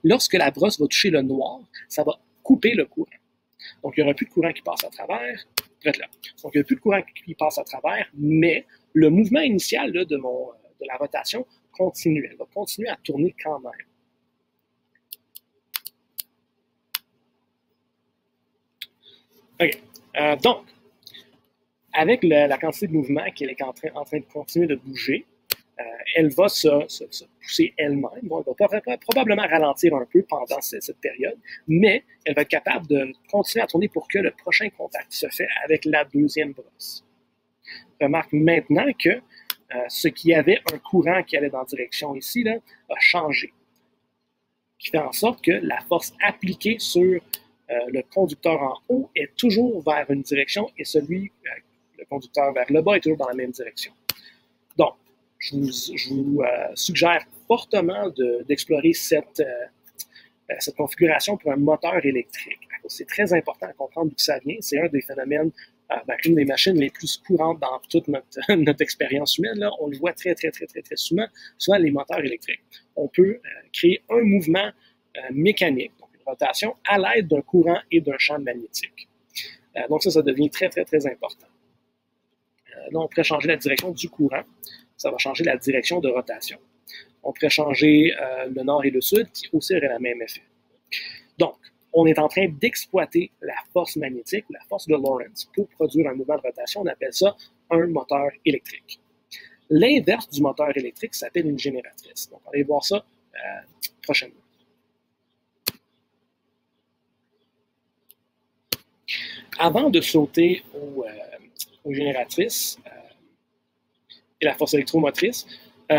Lorsque la brosse va toucher le noir, ça va couper le courant. Donc, il n'y aura plus de courant qui passe à travers. Là. Donc, il n'y a plus de courant qui passe à travers, mais le mouvement initial là, de la rotation continue. Elle va continuer à tourner quand même. OK. Donc, avec la quantité de mouvement qu'elle est en train de continuer de bouger, elle va se pousser elle-même. Bon, elle va probablement ralentir un peu pendant cette période, mais elle va être capable de continuer à tourner pour que le prochain contact se fait avec la deuxième brosse. Remarque maintenant que ce qui avait un courant qui allait dans la direction ici là, a changé, qui fait en sorte que la force appliquée sur le conducteur en haut est toujours vers une direction et le conducteur vers le bas est toujours dans la même direction. Donc, je vous suggère fortement d'explorer cette configuration pour un moteur électrique. C'est très important à comprendre d'où ça vient. C'est un des phénomènes, une des machines les plus courantes dans toute notre expérience humaine. Là, on le voit très, très, très, très, très souvent, soit les moteurs électriques. On peut créer un mouvement mécanique, donc une rotation, à l'aide d'un courant et d'un champ magnétique. Donc ça devient très, très, très important. Là, on pourrait changer la direction du courant. Ça va changer la direction de rotation. On pourrait changer le nord et le sud, qui aussi auraient le même effet. Donc, on est en train d'exploiter la force magnétique, la force de Lorentz, pour produire un mouvement de rotation. On appelle ça un moteur électrique. L'inverse du moteur électrique s'appelle une génératrice. Donc, on va aller voir ça prochainement. Avant de sauter aux génératrices et la force électromotrice,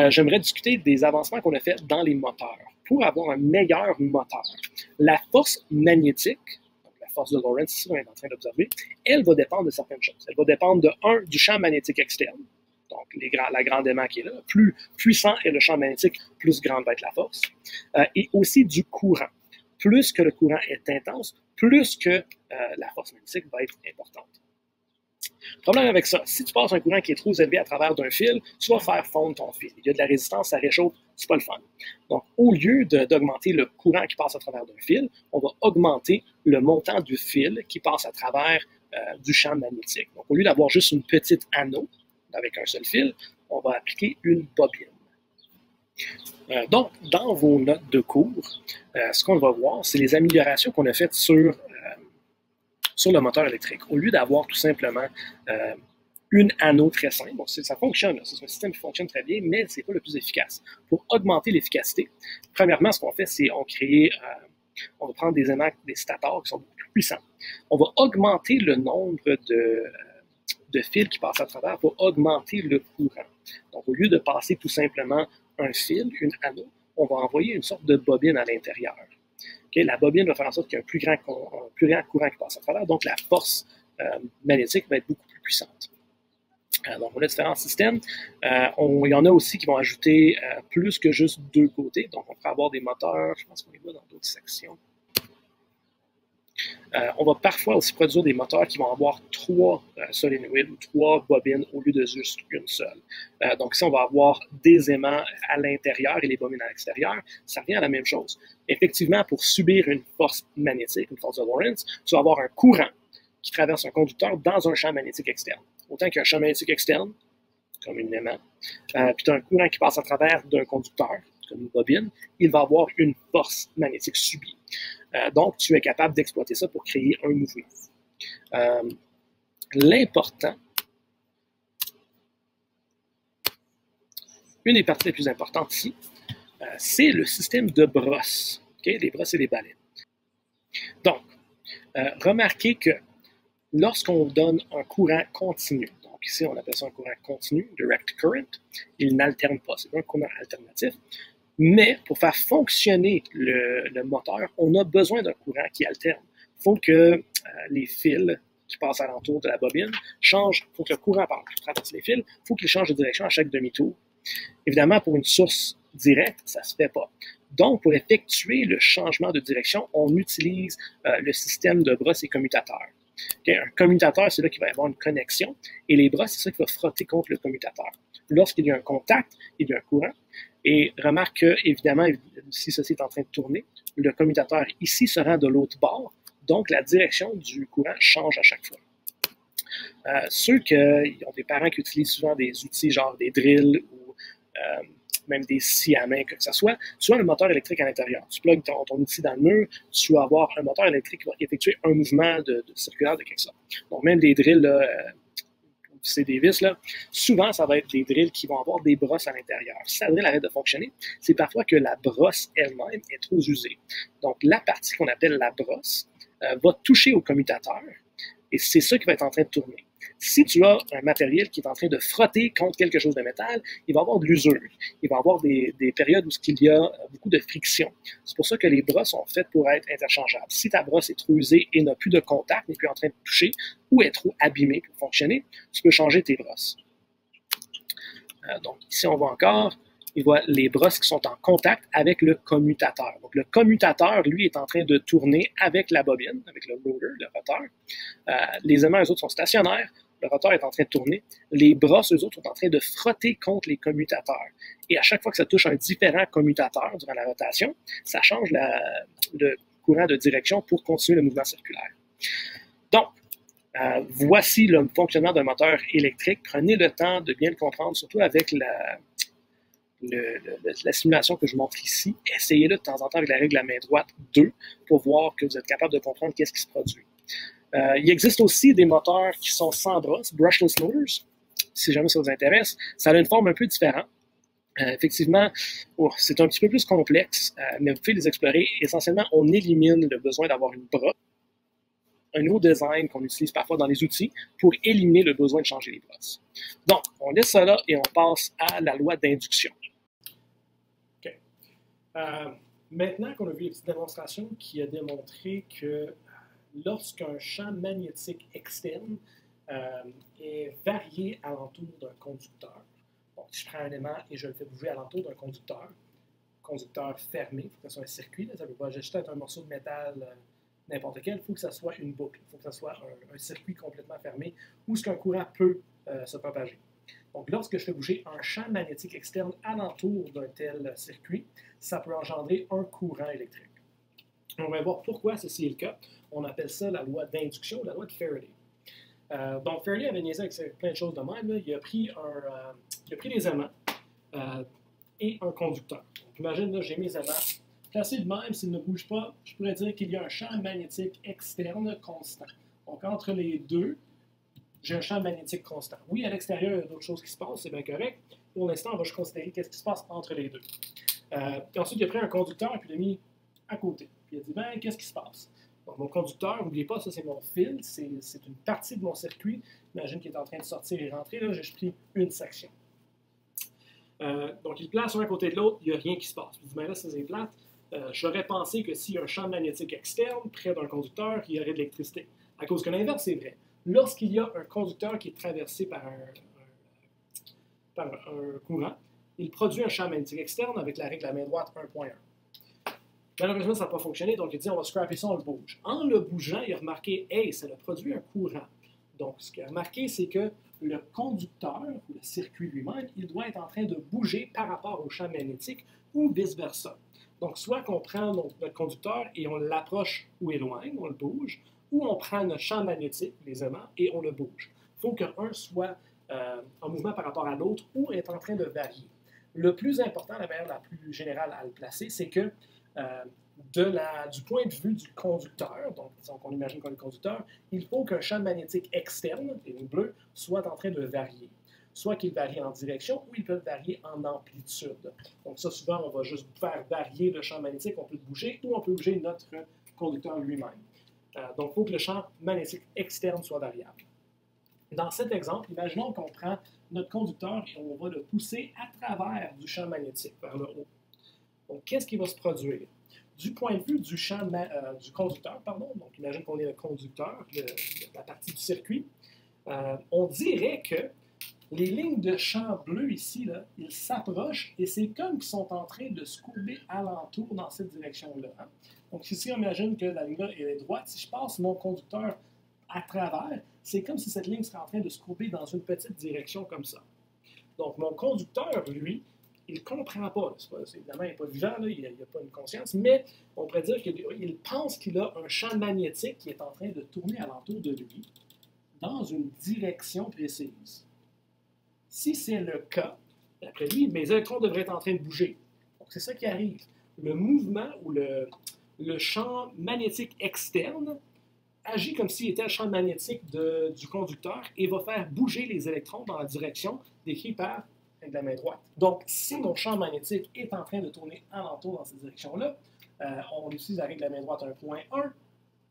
j'aimerais discuter des avancements qu'on a fait dans les moteurs pour avoir un meilleur moteur. La force magnétique, donc la force de Lorentz, ici, on est en train d'observer, elle va dépendre de certaines choses. Elle va dépendre du champ magnétique externe, donc la grande aimant qui est là. Plus puissant est le champ magnétique, plus grande va être la force. Et aussi du courant. Plus que le courant est intense, plus que la force magnétique va être importante. Le problème avec ça, si tu passes un courant qui est trop élevé à travers d'un fil, tu vas faire fondre ton fil. Il y a de la résistance, ça réchauffe, c'est pas le fun. Donc, au lieu d'augmenter le courant qui passe à travers d'un fil, on va augmenter le montant du fil qui passe à travers du champ magnétique. Donc, au lieu d'avoir juste une petite anneau avec un seul fil, on va appliquer une bobine. Donc, dans vos notes de cours, ce qu'on va voir, c'est les améliorations qu'on a faites sur sur le moteur électrique. Au lieu d'avoir tout simplement une anneau très simple, bon, ça fonctionne, c'est un système qui fonctionne très bien, mais ce n'est pas le plus efficace. Pour augmenter l'efficacité, premièrement, ce qu'on fait, c'est on va prendre des aimants, des stators qui sont beaucoup plus puissants. On va augmenter le nombre de fils qui passent à travers pour augmenter le courant. Donc, au lieu de passer tout simplement un fil, une anneau, on va envoyer une sorte de bobine à l'intérieur. Okay? La bobine va faire en sorte qu'il y a un plus grand courant qui passe à travers, donc la force magnétique va être beaucoup plus puissante. Donc, on a différents systèmes. Il y en a aussi qui vont ajouter plus que juste deux côtés. Donc, on peut avoir des moteurs, je pense qu'on les voit dans d'autres sections. On va parfois aussi produire des moteurs qui vont avoir trois solénoïdes ou trois bobines au lieu de juste une seule. Donc ici, on va avoir des aimants à l'intérieur et les bobines à l'extérieur. Ça revient à la même chose. Effectivement, pour subir une force magnétique, une force de Lorentz, tu vas avoir un courant qui traverse un conducteur dans un champ magnétique externe. Autant qu'un champ magnétique externe, comme une aimant, puis tu as un courant qui passe à travers d'un conducteur, comme une bobine, il va avoir une force magnétique subie. Donc, tu es capable d'exploiter ça pour créer un mouvement. L'important, une des parties les plus importantes ici, c'est le système de brosse, okay? Les brosses et les balais. Donc, remarquez que lorsqu'on donne un courant continu, donc ici on appelle ça un courant continu, direct current, il n'alterne pas, c'est un courant alternatif. Mais pour faire fonctionner le moteur, on a besoin d'un courant qui alterne. Il faut que les fils qui passent alentour de la bobine changent, il faut que le courant traverse les fils, il faut qu'il change de direction à chaque demi-tour. Évidemment, pour une source directe, ça ne se fait pas. Donc, pour effectuer le changement de direction, on utilise le système de brosse et commutateur. Okay? Un commutateur, c'est là qu'il va y avoir une connexion, et les brosses, c'est ça qui va frotter contre le commutateur. Lorsqu'il y a un contact, il y a un courant. Et remarque que, évidemment, si ceci est en train de tourner, le commutateur ici se rend de l'autre bord, donc la direction du courant change à chaque fois. Ceux qui ont des parents qui utilisent souvent des outils genre des drills ou même des scies à main, que ce soit, tu as un moteur électrique à l'intérieur. Tu plugues ton outil dans le mur, tu vas avoir un moteur électrique qui va effectuer un mouvement de circulaire de quelque sorte. Donc, même des drills, là, c'est des vis, là, souvent, ça va être des drills qui vont avoir des brosses à l'intérieur. Si la drill arrête de fonctionner, c'est parfois que la brosse elle-même est trop usée. Donc, la partie qu'on appelle la brosse va toucher au commutateur et c'est ça qui va être en train de tourner. Si tu as un matériel qui est en train de frotter contre quelque chose de métal, il va avoir de l'usure. Il va avoir des périodes où il y a beaucoup de friction. C'est pour ça que les brosses sont faites pour être interchangeables. Si ta brosse est trop usée et n'a plus de contact, n'est plus en train de toucher, ou est trop abîmée pour fonctionner, tu peux changer tes brosses. Donc ici, on voit encore, il voit les brosses qui sont en contact avec le commutateur. Donc le commutateur, lui, est en train de tourner avec la bobine, avec le rotor, le roteur. Les aimants, eux autres, sont stationnaires. Le rotor est en train de tourner. Les brosses, eux autres, sont en train de frotter contre les commutateurs. Et à chaque fois que ça touche un différent commutateur durant la rotation, ça change le courant de direction pour continuer le mouvement circulaire. Donc, voici le fonctionnement d'un moteur électrique. Prenez le temps de bien le comprendre, surtout avec la simulation que je montre ici. Essayez-le de temps en temps avec la règle de la main droite 2 pour voir que vous êtes capable de comprendre qu'est-ce qui se produit. Il existe aussi des moteurs qui sont sans brosse, brushless motors, si jamais ça vous intéresse. Ça a une forme un peu différente. Effectivement, c'est un petit peu plus complexe, mais vous pouvez les explorer. Essentiellement, on élimine le besoin d'avoir une brosse. Un nouveau design qu'on utilise parfois dans les outils pour éliminer le besoin de changer les brosses. Donc, on laisse ça là et on passe à la loi d'induction. OK. Maintenant qu'on a vu une petite démonstration qui a démontré que lorsqu'un champ magnétique externe est varié alentour d'un conducteur, bon, si je prends un aimant et je le fais bouger alentour d'un conducteur fermé, il faut que ce soit un circuit, là, ça ne peut pas juste être un morceau de métal n'importe quel, il faut que ça soit une boucle, il faut que ça soit un circuit complètement fermé où ce qu'un courant peut se propager. Donc, lorsque je fais bouger un champ magnétique externe alentour d'un tel circuit, ça peut engendrer un courant électrique. On va voir pourquoi ceci est le cas. On appelle ça la loi d'induction, la loi de Faraday. Donc, Faraday avait niaisé avec plein de choses de même. Là. Il a pris des aimants et un conducteur. Donc, imagine, là, j'ai mes aimants placés de même, s'ils ne bougent pas, je pourrais dire qu'il y a un champ magnétique externe constant. Donc, entre les deux, j'ai un champ magnétique constant. Oui, à l'extérieur, il y a d'autres choses qui se passent, c'est bien correct. Pour l'instant, on va juste considérer qu'est-ce qui se passe entre les deux. Puis ensuite, il a pris un conducteur et puis il l'a mis à côté. Puis il a dit, ben, qu'est-ce qui se passe? Donc, mon conducteur, n'oubliez pas, ça c'est mon fil, c'est une partie de mon circuit. Imagine qu'il est en train de sortir et rentrer, là, j'ai juste pris une section. Donc, il place un à côté de l'autre, il n'y a rien qui se passe. Puis il dit, ben là, c'est plate. J'aurais pensé que s'il y a un champ magnétique externe près d'un conducteur, il y aurait de l'électricité. À cause que l'inverse, c'est vrai. Lorsqu'il y a un conducteur qui est traversé par un courant, il produit un champ magnétique externe avec la règle de la main droite 1.1. Malheureusement, ça n'a pas fonctionné, donc il dit on va scraper ça, on le bouge. En le bougeant, il a remarqué, hey, ça a produit un courant. Donc, ce qu'il a remarqué, c'est que le conducteur, ou le circuit lui-même, il doit être en train de bouger par rapport au champ magnétique ou vice-versa. Donc, soit qu'on prend notre conducteur et on l'approche ou éloigne, on le bouge, ou on prend notre champ magnétique, les aimants, et on le bouge. Il faut qu'un soit en mouvement par rapport à l'autre ou est en train de varier. Le plus important, la manière la plus générale à le placer, c'est que du point de vue du conducteur, donc on imagine qu'on est conducteur, il faut qu'un champ magnétique externe, les lignes bleues, soit en train de varier. Soit qu'il varie en direction ou il peut varier en amplitude. Donc ça, souvent, on va juste faire varier le champ magnétique, on peut le bouger ou on peut bouger notre conducteur lui-même. Donc, il faut que le champ magnétique externe soit variable. Dans cet exemple, imaginons qu'on prend notre conducteur et on va le pousser à travers du champ magnétique vers le haut. Donc, qu'est-ce qui va se produire? Du point de vue du conducteur, donc imagine qu'on est le conducteur, la partie du circuit, on dirait que les lignes de champ bleu ici, là, ils s'approchent et c'est comme qu'ils sont en train de se courber alentour dans cette direction-là. Hein? Donc ici, on imagine que la ligne-là est droite. Si je passe mon conducteur à travers, c'est comme si cette ligne serait en train de se courber dans une petite direction comme ça. Donc mon conducteur, lui, il ne comprend pas. Évidemment, il n'est pas vivant, là, il n'a pas une conscience, mais on pourrait dire qu'il pense qu'il a un champ magnétique qui est en train de tourner alentour de lui dans une direction précise. Si c'est le cas, d'après lui, mes électrons devraient être en train de bouger. Donc, c'est ça qui arrive. Le mouvement ou le champ magnétique externe agit comme s'il était le champ magnétique du conducteur et va faire bouger les électrons dans la direction décrite par la main droite. Donc, si mon champ magnétique est en train de tourner alentour dans cette direction-là, on utilise la règle de la main droite 1.1,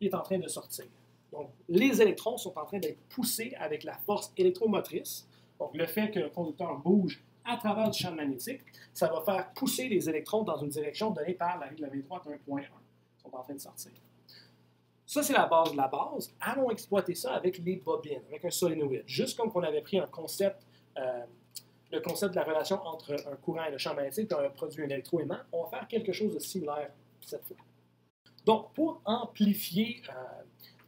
il est en train de sortir. Donc, les électrons sont en train d'être poussés avec la force électromotrice. Donc, le fait que le conducteur bouge à travers du champ magnétique, ça va faire pousser les électrons dans une direction donnée par la règle de la main droite 1.1. Ils sont en train de sortir. Ça, c'est la base de la base. Allons exploiter ça avec les bobines, avec un solénoïde. Juste comme on avait pris un concept, le concept de la relation entre un courant et le champ magnétique, puis on a produit un électroaimant, on va faire quelque chose de similaire cette fois. Donc, pour amplifier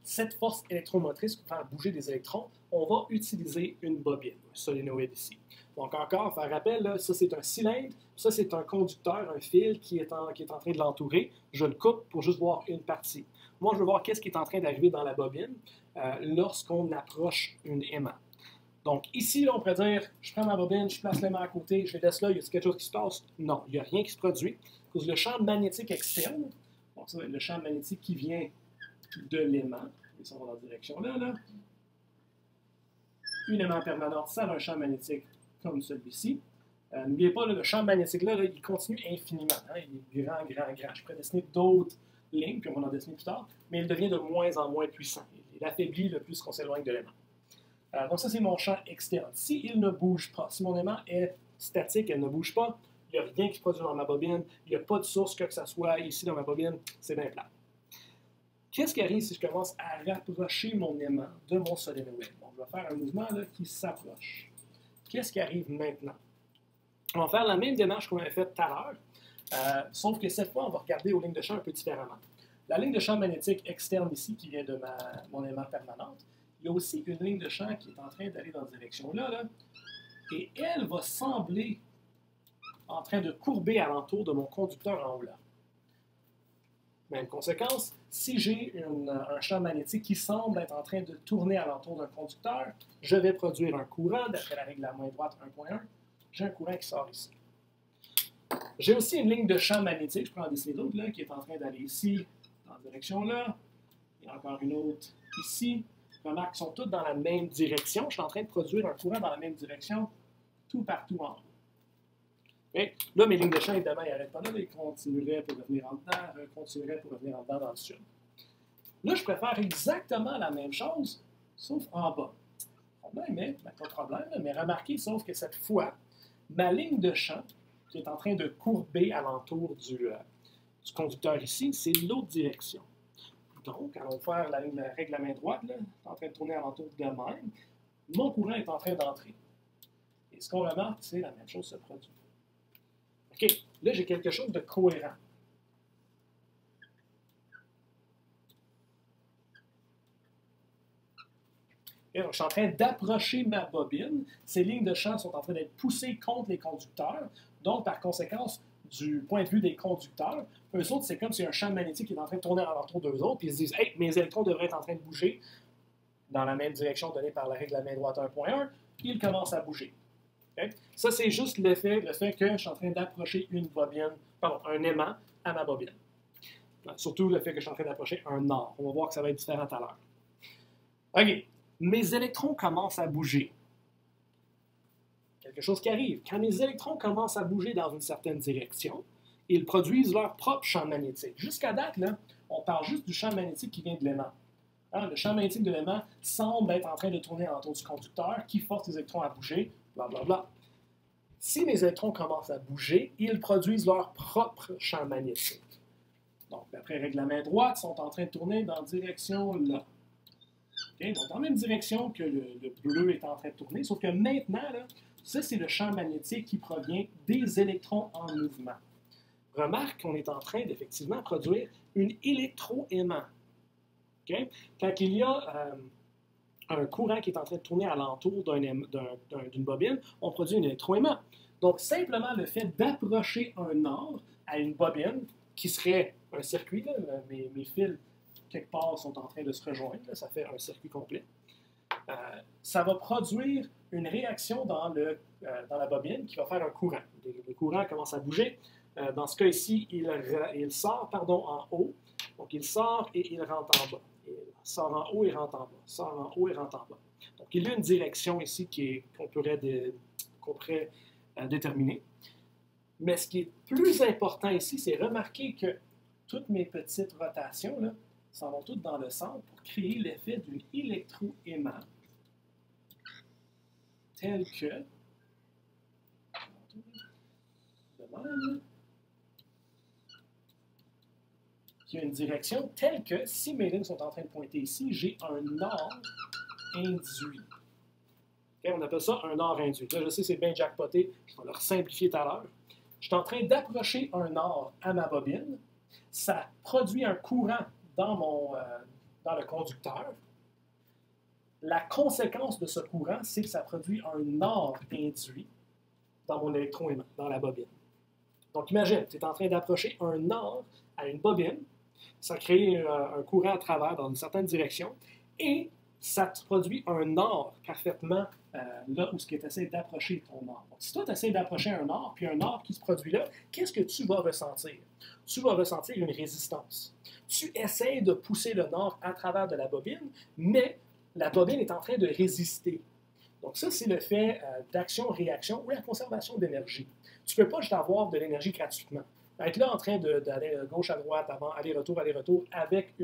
cette force électromotrice pour faire bouger des électrons, on va utiliser une bobine, un solénoïde ici. Donc encore, faire rappel, là, ça c'est un cylindre, ça c'est un conducteur, un fil qui est en train de l'entourer. Je le coupe pour juste voir une partie. Moi, je veux voir qu'est-ce qui est en train d'arriver dans la bobine lorsqu'on approche une aimant. Donc ici, là, on pourrait dire, je prends ma bobine, je place l'aimant à côté, je les laisse là, il y a quelque chose qui se passe? Non, il n'y a rien qui se produit. Parce que le champ magnétique externe, donc ça va être le champ magnétique qui vient de l'aimant, et ça va dans la direction là. Une aimant permanente, ça a un champ magnétique comme celui-ci. N'oubliez pas, là, le champ magnétique là, il continue infiniment. Hein, il est grand. Je pourrais dessiner d'autres lignes, puis on va en dessiner plus tard, mais il devient de moins en moins puissant. Il affaiblit le plus qu'on s'éloigne de l'aimant. Donc ça, c'est mon champ externe. S'il ne bouge pas, si mon aimant est statique, elle ne bouge pas, il n'y a rien qui se produit dans ma bobine, il n'y a pas de source que ça soit ici dans ma bobine, c'est bien plat. Qu'est-ce qui arrive si je commence à rapprocher mon aimant de mon solénoïde? Donc, je vais faire un mouvement là, qui s'approche. Qu'est-ce qui arrive maintenant? On va faire la même démarche qu'on avait faite tout à l'heure, sauf que cette fois, on va regarder aux lignes de champ un peu différemment. La ligne de champ magnétique externe ici, qui vient de mon aimant permanente, il y a aussi une ligne de champ qui est en train d'aller dans cette direction-là, et elle va sembler en train de courber alentour de mon conducteur en haut là. Même conséquence, si j'ai un champ magnétique qui semble être en train de tourner alentour d'un conducteur, je vais produire un courant, d'après la règle de la main droite 1.1, j'ai un courant qui sort ici. J'ai aussi une ligne de champ magnétique, je peux en dessiner d'autres, qui est en train d'aller ici, dans cette direction-là, et encore une autre ici, Remarque, ils sont tous dans la même direction. Je suis en train de produire un courant dans la même direction tout partout en haut. Okay? Là, mes lignes de champ, évidemment, ils n'arrêtent pas là. Ils continueraient pour revenir en dedans, continueraient pour revenir en dedans dans le sud. Là, je préfère exactement la même chose, sauf en bas. Pas de problème, mais remarquez, sauf que cette fois, ma ligne de champ, qui est en train de courber alentour du conducteur ici, c'est l'autre direction. Donc, allons faire la règle à main droite, là, en train de tourner alentour de même. Mon courant est en train d'entrer. Et ce qu'on remarque, c'est la même chose se produit. OK, là, j'ai quelque chose de cohérent. Et donc, je suis en train d'approcher ma bobine. Ces lignes de champ sont en train d'être poussées contre les conducteurs. Donc, par conséquence, du point de vue des conducteurs, eux autres, c'est comme si un champ magnétique qui est en train de tourner alentour d'eux autres, puis ils se disent « Hey, mes électrons devraient être en train de bouger dans la même direction donnée par la règle à main droite 1.1. » Ils commencent à bouger. Okay? Ça, c'est juste le fait que je suis en train d'approcher un aimant à ma bobine. Surtout le fait que je suis en train d'approcher un nord. On va voir que ça va être différent tout à l'heure. OK. Mes électrons commencent à bouger. Quelque chose qui arrive. Quand mes électrons commencent à bouger dans une certaine direction, ils produisent leur propre champ magnétique. Jusqu'à date, là, on parle juste du champ magnétique qui vient de l'aimant. Le champ magnétique de l'aimant semble être en train de tourner autour du conducteur qui force les électrons à bouger, blablabla. Si mes électrons commencent à bouger, ils produisent leur propre champ magnétique. Donc, d'après règle à main droite, ils sont en train de tourner dans la direction là. Okay? Donc, dans la même direction que le bleu est en train de tourner, sauf que maintenant, là, ça, c'est le champ magnétique qui provient des électrons en mouvement. Remarque qu'on est en train d'effectivement produire une électroaimant. Okay? Quand il y a un courant qui est en train de tourner alentour d'une bobine, on produit un électroaimant. Donc, simplement le fait d'approcher un or à une bobine, qui serait un circuit, là, mes fils, quelque part, sont en train de se rejoindre, là, ça fait un circuit complet, ça va produire une réaction dans la bobine qui va faire un courant. Le courant commence à bouger. Dans ce cas ici, il sort en haut. Donc, il sort et il rentre en bas. Il sort en haut et rentre en bas. Sort en haut et rentre en bas. Donc, il y a une direction ici qu'on pourrait déterminer. Mais ce qui est plus important ici, c'est remarquer que toutes mes petites rotations là, s'en vont toutes dans le centre pour créer l'effet d'une électroaimant tel que qui a une direction telle que, si mes lignes sont en train de pointer ici, j'ai un or induit. Okay, on appelle ça un or induit. Là, je sais, c'est bien jackpoté. Je vais le simplifier tout à l'heure. Je suis en train d'approcher un or à ma bobine. Ça produit un courant dans le conducteur. La conséquence de ce courant, c'est que ça produit un or induit dans mon électroaimant, dans la bobine. Donc, imagine, tu es en train d'approcher un or à une bobine, ça crée un courant à travers dans une certaine direction, et ça te produit un or parfaitement là où tu essaies d'approcher ton or. Donc, si toi, tu essaies d'approcher un or, puis un or qui se produit là, qu'est-ce que tu vas ressentir? Tu vas ressentir une résistance. Tu essaies de pousser le nord à travers de la bobine, mais la bobine est en train de résister. Donc ça, c'est le fait d'action-réaction ou la conservation d'énergie. Tu ne peux pas juste avoir de l'énergie gratuitement. Être là en train d'aller gauche à droite, avant, aller-retour avec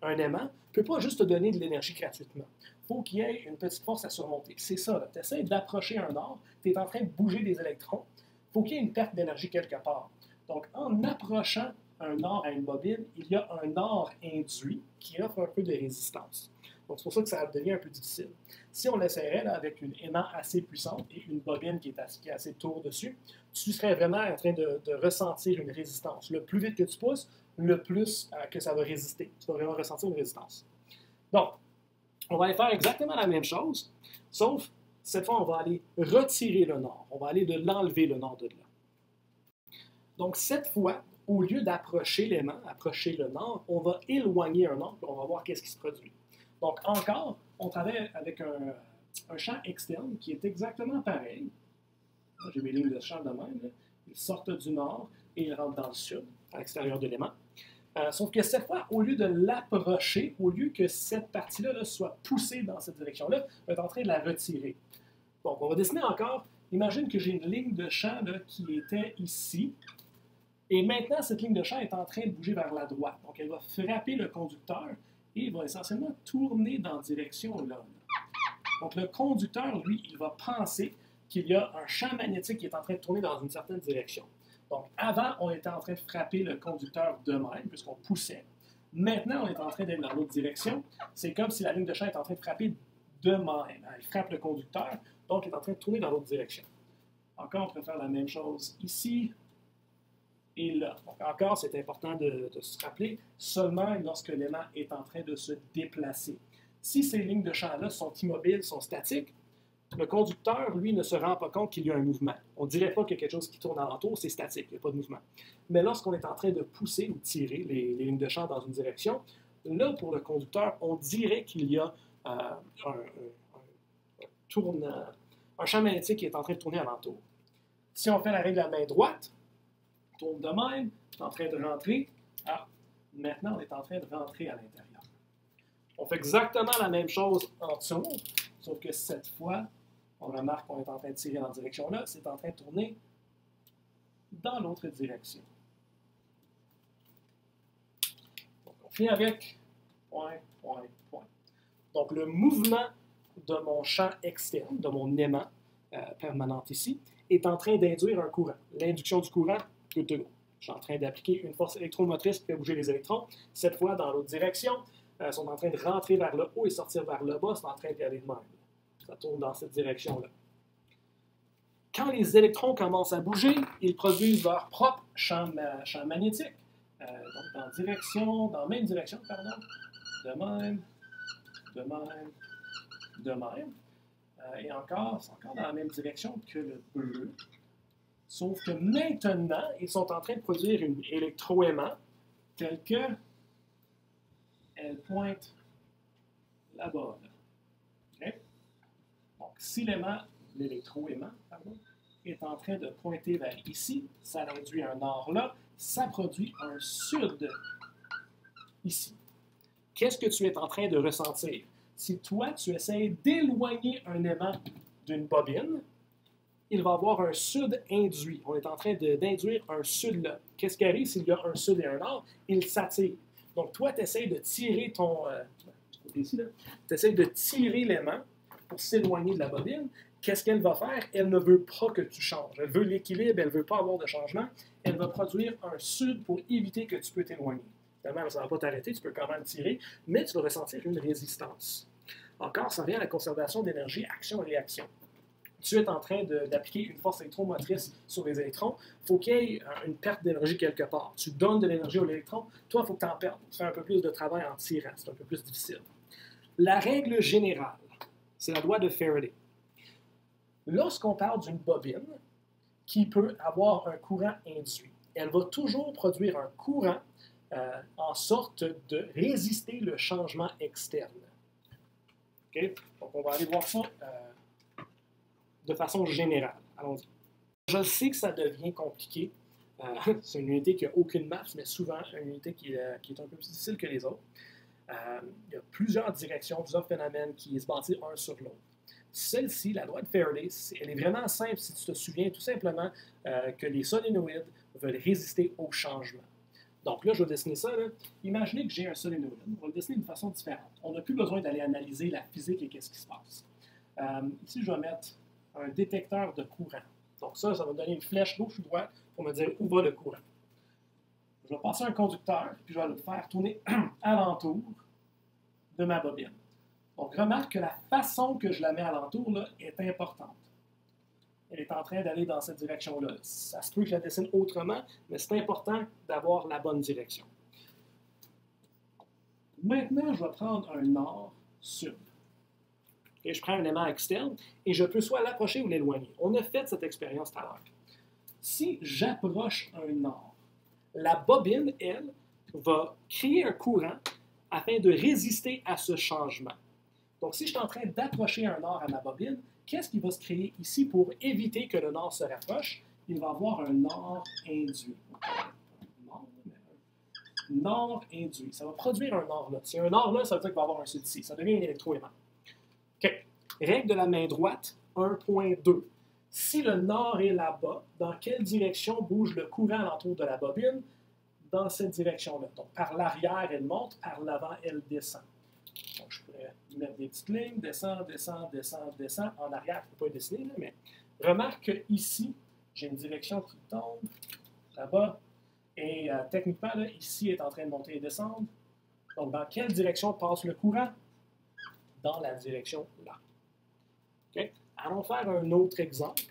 un aimant, ne peut pas juste te donner de l'énergie gratuitement. Il faut qu'il y ait une petite force à surmonter. C'est ça, tu essaies d'approcher un or, tu es en train de bouger des électrons, il faut qu'il y ait une perte d'énergie quelque part. Donc, en approchant un or à une bobine, il y a un or induit qui offre un peu de résistance. Donc, c'est pour ça que ça devient un peu difficile. Si on essaierait là, avec une aimant assez puissante et une bobine qui est assez tour dessus, tu serais vraiment en train de ressentir une résistance. Le plus vite que tu pousses, le plus que ça va résister. Tu vas vraiment ressentir une résistance. Donc, on va aller faire exactement la même chose, sauf cette fois, on va aller retirer le nord. On va aller l'enlever le nord de là. Donc, cette fois, au lieu d'approcher l'aimant, approcher le nord, on va éloigner un nord et on va voir qu'est-ce qui se produit. Donc, encore, on travaille avec un champ externe qui est exactement pareil. J'ai mes lignes de champ de même. Là. Ils sortent du nord et ils rentrent dans le sud, à l'extérieur de l'aimant. Sauf que cette fois, au lieu de l'approcher, au lieu que cette partie-là là, soit poussée dans cette direction-là, on est en train de la retirer. Donc, on va dessiner encore. Imagine que j'ai une ligne de champ là, qui était ici. Et maintenant, cette ligne de champ est en train de bouger vers la droite. Donc, elle va frapper le conducteur et va essentiellement tourner dans cette direction-là. Donc, le conducteur, lui, il va penser qu'il y a un champ magnétique qui est en train de tourner dans une certaine direction. Donc, avant, on était en train de frapper le conducteur de même, puisqu'on poussait. Maintenant, on est en train d'aller dans l'autre direction. C'est comme si la ligne de champ est en train de frapper de même. Elle frappe le conducteur, donc elle est en train de tourner dans l'autre direction. Encore, on peut faire la même chose ici et là. Donc, encore, c'est important de se rappeler, seulement lorsque l'aimant est en train de se déplacer. Si ces lignes de champ-là sont immobiles, sont statiques, le conducteur, lui, ne se rend pas compte qu'il y a un mouvement. On ne dirait pas qu'il y a quelque chose qui tourne alentour, c'est statique, il n'y a pas de mouvement. Mais lorsqu'on est en train de pousser ou tirer les lignes de champ dans une direction, là, pour le conducteur, on dirait qu'il y a un champ magnétique qui est en train de tourner alentour. Si on fait la règle à main droite, on tourne de même, on est en train de rentrer. Ah, maintenant, on est en train de rentrer à l'intérieur. On fait exactement la même chose en dessous, sauf que cette fois, on remarque qu'on est en train de tirer dans cette direction-là, c'est en train de tourner dans l'autre direction. Donc, on finit avec point, point, point. Donc, le mouvement de mon champ externe, de mon aimant permanent ici, est en train d'induire un courant. L'induction du courant, good to go. Je suis en train d'appliquer une force électromotrice qui fait bouger les électrons, cette fois dans l'autre direction. Ils sont en train de rentrer vers le haut et sortir vers le bas, c'est en train d'y aller de même. Ça tourne dans cette direction-là. Quand les électrons commencent à bouger, ils produisent leur propre champ magnétique. Donc, dans la même direction, pardon. De même, de même, de même. Et encore, c'est encore dans la même direction que le bleu. Sauf que maintenant, ils sont en train de produire une électroaimant telle que elle pointe là-bas. Okay? Donc, si l'électroaimant, est en train de pointer vers ici, ça induit un nord là, ça produit un sud ici. Qu'est-ce que tu es en train de ressentir? Si toi, tu essaies d'éloigner un aimant d'une bobine, il va avoir un sud induit. On est en train d'induire un sud là. Qu'est-ce qui arrive s'il y a un sud et un nord? Il s'attire. Donc, toi, tu essaies de tirer tu essaies de tirer l'aimant pour s'éloigner de la bobine. Qu'est-ce qu'elle va faire? Elle ne veut pas que tu changes. Elle veut l'équilibre, elle ne veut pas avoir de changement. Elle va produire un sud pour éviter que tu peux t'éloigner. Évidemment, ça ne va pas t'arrêter, tu peux quand même tirer, mais tu vas ressentir une résistance. Encore, ça vient à la conservation d'énergie, action-réaction. Tu es en train d'appliquer une force électromotrice sur les électrons, il faut qu'il y ait une perte d'énergie quelque part. Tu donnes de l'énergie aux électrons, toi, il faut que tu en perdes. Tu fais un peu plus de travail en tirant, c'est un peu plus difficile. La règle générale, c'est la loi de Faraday. Lorsqu'on parle d'une bobine qui peut avoir un courant induit, elle va toujours produire un courant en sorte de résister le changement externe. Okay? Donc, on va aller voir ça de façon générale. Allons-y. Je sais que ça devient compliqué. C'est une unité qui n'a aucune masse, mais souvent une unité qui est un peu plus difficile que les autres. Il y a plusieurs directions, plusieurs phénomènes qui se bâtissent un sur l'autre. Celle-ci, la loi de Faraday, elle est vraiment simple si tu te souviens tout simplement que les solénoïdes veulent résister au changement. Donc là, je vais dessiner ça. Là. Imaginez que j'ai un solénoïde. On va le dessiner d'une façon différente. On n'a plus besoin d'aller analyser la physique et qu'est-ce qui se passe. Ici, je vais mettre un détecteur de courant. Donc ça va me donner une flèche gauche ou droite pour me dire où va le courant. Je vais passer un conducteur, puis je vais le faire tourner alentour de ma bobine. Donc remarque que la façon que je la mets alentour là, est importante. Elle est en train d'aller dans cette direction-là. Ça se peut que je la dessine autrement, mais c'est important d'avoir la bonne direction. Maintenant, je vais prendre un nord-sud. Et je prends un aimant externe et je peux soit l'approcher ou l'éloigner. On a fait cette expérience tout à l'heure. Si j'approche un nord, la bobine, elle, va créer un courant afin de résister à ce changement. Donc, si je suis en train d'approcher un nord à ma bobine, qu'est-ce qui va se créer ici pour éviter que le nord se rapproche? Il va y avoir un nord induit. NOR induit. Ça va produire un NOR là. Si un NOR là, ça veut dire qu'il va y avoir un sud ici. Ça devient un électroaimant. OK. Règle de la main droite, 1.2. Si le NOR est là-bas, dans quelle direction bouge le courant alentour de la bobine? Dans cette direction-là. Donc, par l'arrière, elle monte, par l'avant, elle descend. Donc, je pourrais mettre des petites lignes, descend, descend, descend, descend. En arrière, je ne peux pas dessiner, là, mais remarque qu'ici, j'ai une direction qui tombe là-bas. Et techniquement, là, ici est en train de monter et descendre. Donc, dans quelle direction passe le courant? Dans la direction là. Okay? Allons faire un autre exemple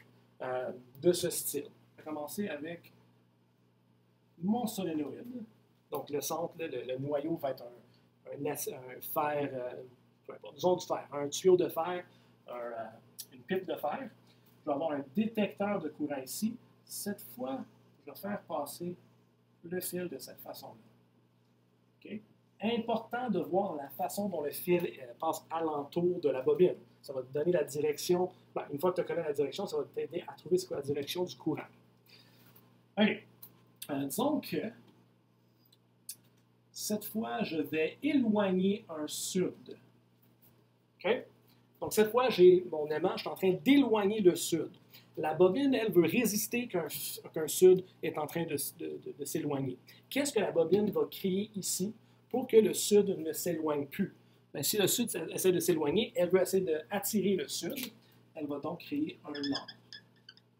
de ce style. Je vais commencer avec mon solénoïde. Donc, le centre, là, le noyau va être un fer, peu importe, disons du fer, un tuyau de fer, une pipe de fer. Je vais avoir un détecteur de courant ici. Cette fois, je vais faire passer le fil de cette façon-là. Okay? Important de voir la façon dont le fil passe alentour de la bobine. Ça va te donner la direction. Ben, une fois que tu connais la direction, ça va t'aider à trouver ce qu'est la direction du courant. OK. Disons que cette fois, je vais éloigner un sud. OK? Donc, cette fois, j'ai mon aimant, je suis en train d'éloigner le sud. La bobine, elle, veut résister qu'un sud est en train de s'éloigner. Qu'est-ce que la bobine va créer ici pour que le sud ne s'éloigne plus? Bien, si le sud essaie de s'éloigner, elle veut essayer d'attirer le sud. Elle va donc créer un nord.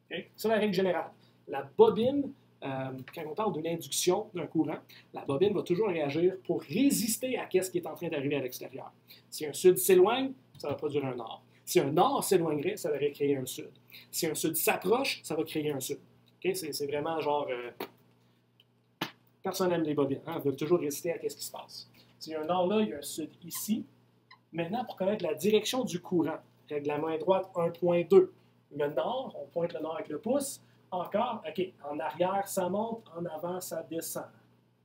Okay? C'est la règle générale. La bobine, quand on parle d'une induction d'un courant, la bobine va toujours réagir pour résister à ce qui est en train d'arriver à l'extérieur. Si un sud s'éloigne, ça va produire un nord. Si un nord s'éloignerait, ça va créer un sud. Si un sud s'approche, ça va créer un sud. Okay? C'est vraiment genre... personne n'aime les bobines. Hein? On veut toujours résister à ce qui se passe. S'il y a un nord là, il y a un sud ici. Maintenant, pour connaître la direction du courant, règle la main droite 1.2. Le nord, on pointe le nord avec le pouce. Encore, OK, en arrière, ça monte, en avant, ça descend.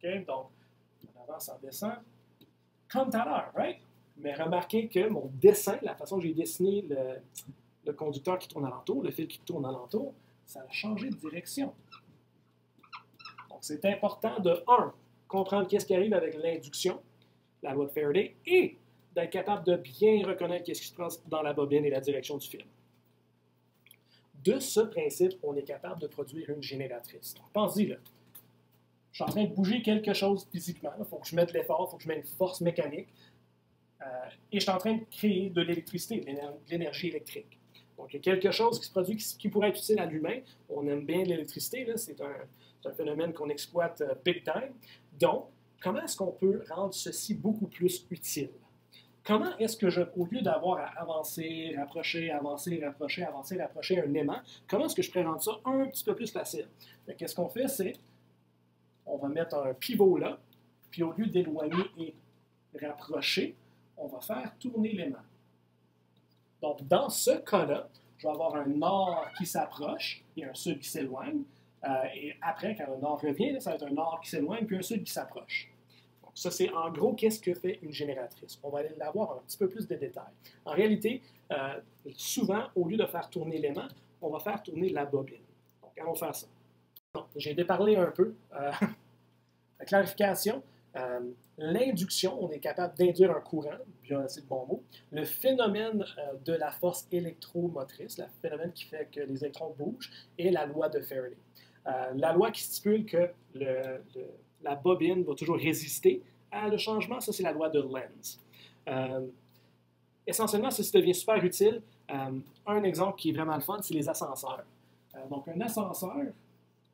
OK, donc, en avant, ça descend. Comme tout à l'heure, right? Mais remarquez que mon dessin, la façon que j'ai dessiné le conducteur qui tourne alentour, le fil qui tourne alentour, ça a changé de direction. Donc, c'est important de, comprendre qu'est-ce qui arrive avec l'induction, la loi de Faraday, et d'être capable de bien reconnaître qu'est-ce qui se passe dans la bobine et la direction du fil. De ce principe, on est capable de produire une génératrice. Donc, pense-y, là. Je suis en train de bouger quelque chose physiquement. Il faut que je mette l'effort, il faut que je mette une force mécanique. Et je suis en train de créer de l'électricité, de l'énergie électrique. Donc, il y a quelque chose qui se produit qui pourrait être utile à l'humain. On aime bien l'électricité, c'est un phénomène qu'on exploite big time. Donc, comment est-ce qu'on peut rendre ceci beaucoup plus utile? Comment est-ce que au lieu d'avoir à avancer, rapprocher, avancer, rapprocher, avancer, rapprocher un aimant, comment est-ce que je pourrais rendre ça un petit peu plus facile? Qu'est-ce qu'on fait, c'est, on va mettre un pivot là, puis au lieu d'éloigner et rapprocher, on va faire tourner l'aimant. Donc, dans ce cas-là, je vais avoir un nord qui s'approche et un sud qui s'éloigne. Et après, quand le nord revient, là, ça va être un nord qui s'éloigne puis un sud qui s'approche. Donc, ça, c'est en gros qu'est-ce que fait une génératrice. On va aller l'avoir un petit peu plus de détails. En réalité, souvent, au lieu de faire tourner l'aimant, on va faire tourner la bobine. Donc, allons faire ça. Donc, j'ai déparlé un peu. La clarification. L'induction, on est capable d'induire un courant, bien c'est le bon mot. Le phénomène de la force électromotrice, le phénomène qui fait que les électrons bougent, est la loi de Faraday. La loi qui stipule que la bobine va toujours résister à le changement, ça c'est la loi de Lenz. Essentiellement, ceci devient super utile. Un exemple qui est vraiment le fun, c'est les ascenseurs. Donc un ascenseur,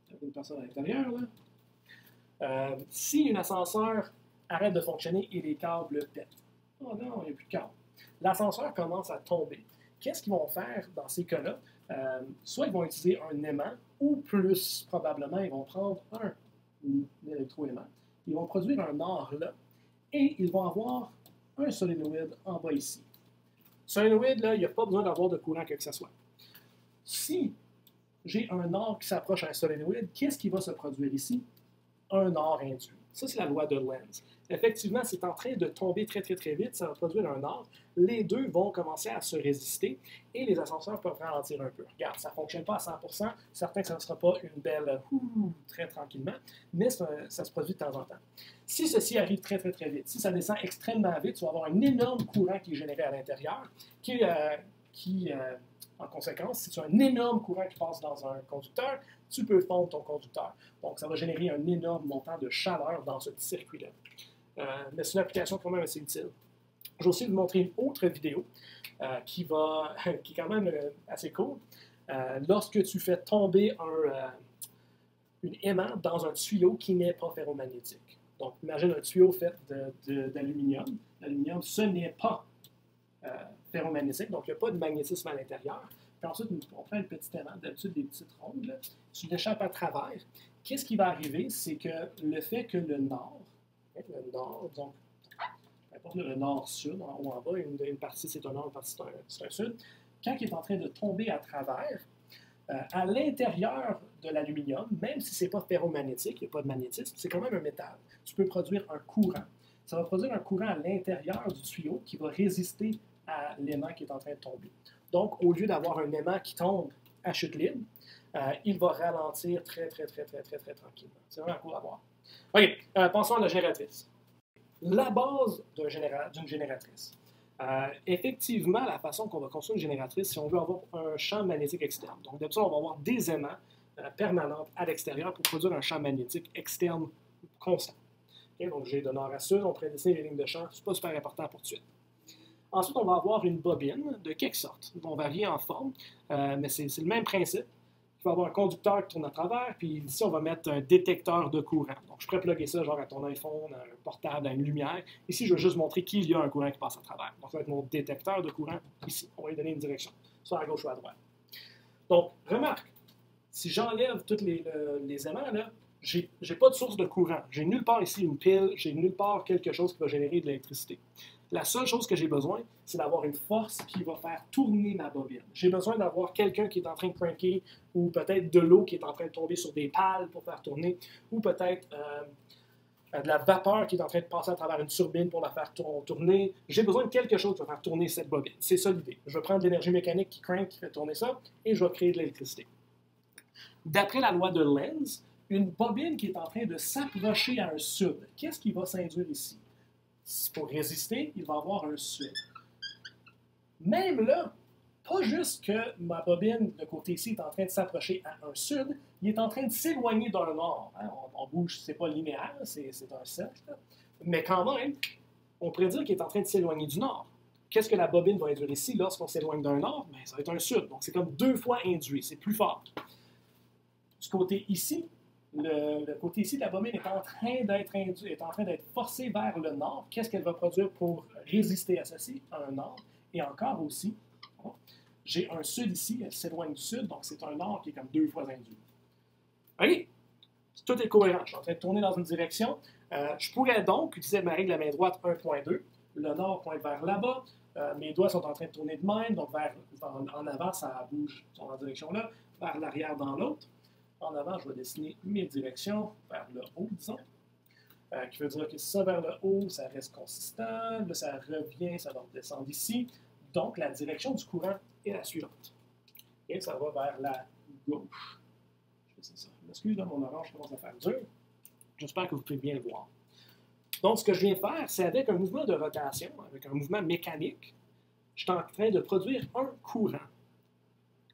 il y a une personne à l'intérieur là. Si un ascenseur arrête de fonctionner et les câbles pètent. Oh non, il n'y a plus de câbles. L'ascenseur commence à tomber. Qu'est-ce qu'ils vont faire dans ces cas-là? Soit ils vont utiliser un aimant, ou plus probablement, ils vont prendre un électroaimant. Ils vont produire un nord là, et ils vont avoir un solénoïde en bas ici. Solénoïde, là, il n'y a pas besoin d'avoir de courant que ce soit. Si j'ai un nord qui s'approche à un solénoïde, qu'est-ce qui va se produire ici? Un nord induit. Ça, c'est la loi de Lenz. effectivement, c'est en train de tomber très, très, très vite, ça va produire un ordre. Les deux vont commencer à se résister et les ascenseurs peuvent ralentir un peu. Regarde, ça ne fonctionne pas à 100%, certain que ça ne sera pas une belle très tranquillement, mais ça se produit de temps en temps. Si ceci arrive très, très, très vite, si ça descend extrêmement vite, tu vas avoir un énorme courant qui est généré à l'intérieur, en conséquence, si tu as un énorme courant qui passe dans un conducteur, tu peux fondre ton conducteur. Donc, ça va générer un énorme montant de chaleur dans ce petit circuit-là. Mais c'est une application quand même assez utile. Je vais aussi vous montrer une autre vidéo qui est quand même assez cool. Lorsque tu fais tomber une aimante dans un tuyau qui n'est pas ferromagnétique. Donc, imagine un tuyau fait d'aluminium. L'aluminium, ce n'est pas ferromagnétique, donc il n'y a pas de magnétisme à l'intérieur. Puis ensuite, on prend une petite aimante, d'habitude des petites rondes, là, tu l'échappes à travers. Qu'est-ce qui va arriver? C'est que le fait que le nord, donc, n'importe le nord-sud, en haut en bas, une partie c'est un nord, une partie c'est un sud, quand il est en train de tomber à travers, à l'intérieur de l'aluminium, même si ce n'est pas ferromagnétique, il n'y a pas de magnétisme, c'est quand même un métal. Tu peux produire un courant. Ça va produire un courant à l'intérieur du tuyau qui va résister à l'aimant qui est en train de tomber. Donc, au lieu d'avoir un aimant qui tombe à chute libre, il va ralentir très, très, très, très, très, très tranquillement. C'est vraiment cool à voir. OK, pensons à la génératrice. La base d'une génératrice. Effectivement, la façon qu'on va construire une génératrice, si on veut avoir un champ magnétique externe. Donc, d'habitude, on va avoir des aimants permanents à l'extérieur pour produire un champ magnétique externe constant. Okay, donc, j'ai de nord à sud, on prédestine les lignes de champ, ce n'est pas super important pour tout de suite. Ensuite, on va avoir une bobine de quelque sorte. Ils vont varier en forme, mais c'est le même principe. Il va avoir un conducteur qui tourne à travers, puis ici, on va mettre un détecteur de courant. Donc, je pourrais plugger ça genre à ton iPhone, à un portable, à une lumière. Ici, je veux juste montrer qu'il y a un courant qui passe à travers. Donc, ça va être mon détecteur de courant ici. On va lui donner une direction, soit à gauche ou à droite. Donc, remarque, si j'enlève tous les aimants, là, j'ai pas de source de courant. J'ai nulle part ici une pile, j'ai nulle part quelque chose qui va générer de l'électricité. La seule chose que j'ai besoin, c'est d'avoir une force qui va faire tourner ma bobine. J'ai besoin d'avoir quelqu'un qui est en train de cranker, ou peut-être de l'eau qui est en train de tomber sur des pales pour faire tourner, ou peut-être de la vapeur qui est en train de passer à travers une turbine pour la faire tourner. J'ai besoin de quelque chose qui va faire tourner cette bobine. C'est ça l'idée. Je vais prendre de l'énergie mécanique qui crank, qui fait tourner ça, et je vais créer de l'électricité. D'après la loi de Lenz, une bobine qui est en train de s'approcher à un sud, qu'est-ce qui va s'induire ici? Pour résister, il va avoir un sud. Même là, pas juste que ma bobine de côté ici est en train de s'approcher à un sud, il est en train de s'éloigner d'un nord. Hein? On bouge, c'est pas linéaire, c'est un cercle. Mais quand même, on pourrait dire qu'il est en train de s'éloigner du nord. Qu'est-ce que la bobine va induire ici lorsqu'on s'éloigne d'un nord? Bien, ça va être un sud. Donc, c'est comme 2 fois induit, c'est plus fort. Du côté ici, le côté ici de la bobine est en train d'être induit, est en train d'être forcé vers le nord. Qu'est-ce qu'elle va produire pour résister à ceci? Un nord. Et encore aussi, j'ai un sud ici, elle s'éloigne du sud, donc c'est un nord qui est comme 2 fois induit. OK? Tout est cohérent. Je suis en train de tourner dans une direction. Je pourrais donc utiliser ma règle de la main droite 1.2. Le nord pointe vers là-bas. Mes doigts sont en train de tourner de même, donc en avant, ça bouge dans la direction là, vers l'arrière dans l'autre. En avant, je vais dessiner mes directions vers le haut, disons. Qui veut dire que ça vers le haut, ça reste consistant. Là, ça revient, ça va redescendre ici. Donc, la direction du courant est la suivante. Et ça va vers la gauche. Je fais ça. Excusez, mon orange commence à faire dur. J'espère que vous pouvez bien le voir. Donc, ce que je viens faire, c'est avec un mouvement de rotation, avec un mouvement mécanique, je suis en train de produire un courant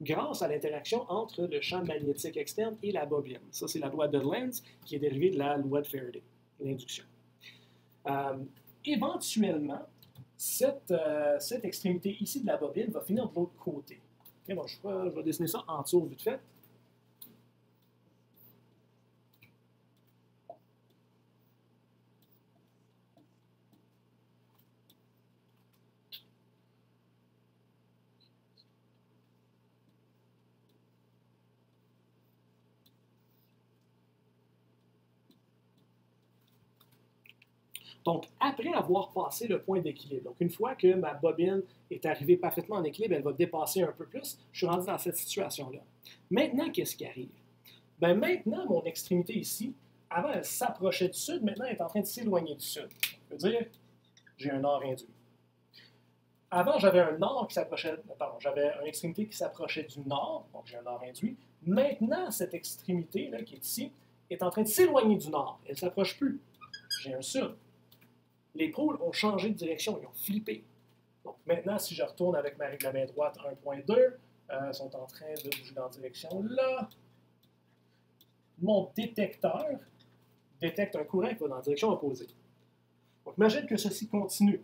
grâce à l'interaction entre le champ magnétique externe et la bobine. Ça, c'est la loi de Lenz qui est dérivée de la loi de Faraday, l'induction. Éventuellement, cette extrémité ici de la bobine va finir de l'autre côté. Okay, bon, je vais dessiner ça en dessous vite fait. Donc, après avoir passé le point d'équilibre, donc une fois que ma bobine est arrivée parfaitement en équilibre, elle va dépasser un peu plus, je suis rendu dans cette situation-là. Maintenant, qu'est-ce qui arrive? Bien, maintenant, mon extrémité ici, Avant, elle s'approchait du sud, maintenant, elle est en train de s'éloigner du sud. Ça veut dire, j'ai un nord induit. Avant, j'avais un nord qui s'approchait, pardon, j'avais une extrémité qui s'approchait du nord, donc j'ai un nord induit. Maintenant, cette extrémité-là, qui est ici, est en train de s'éloigner du nord. Elle ne s'approche plus. J'ai un sud. Les pôles ont changé de direction, ils ont flippé. Donc maintenant, si je retourne avec ma règle de la main droite 1.2, ils sont en train de bouger dans la direction là. Mon détecteur détecte un courant qui va dans la direction opposée. Donc imagine que ceci continue.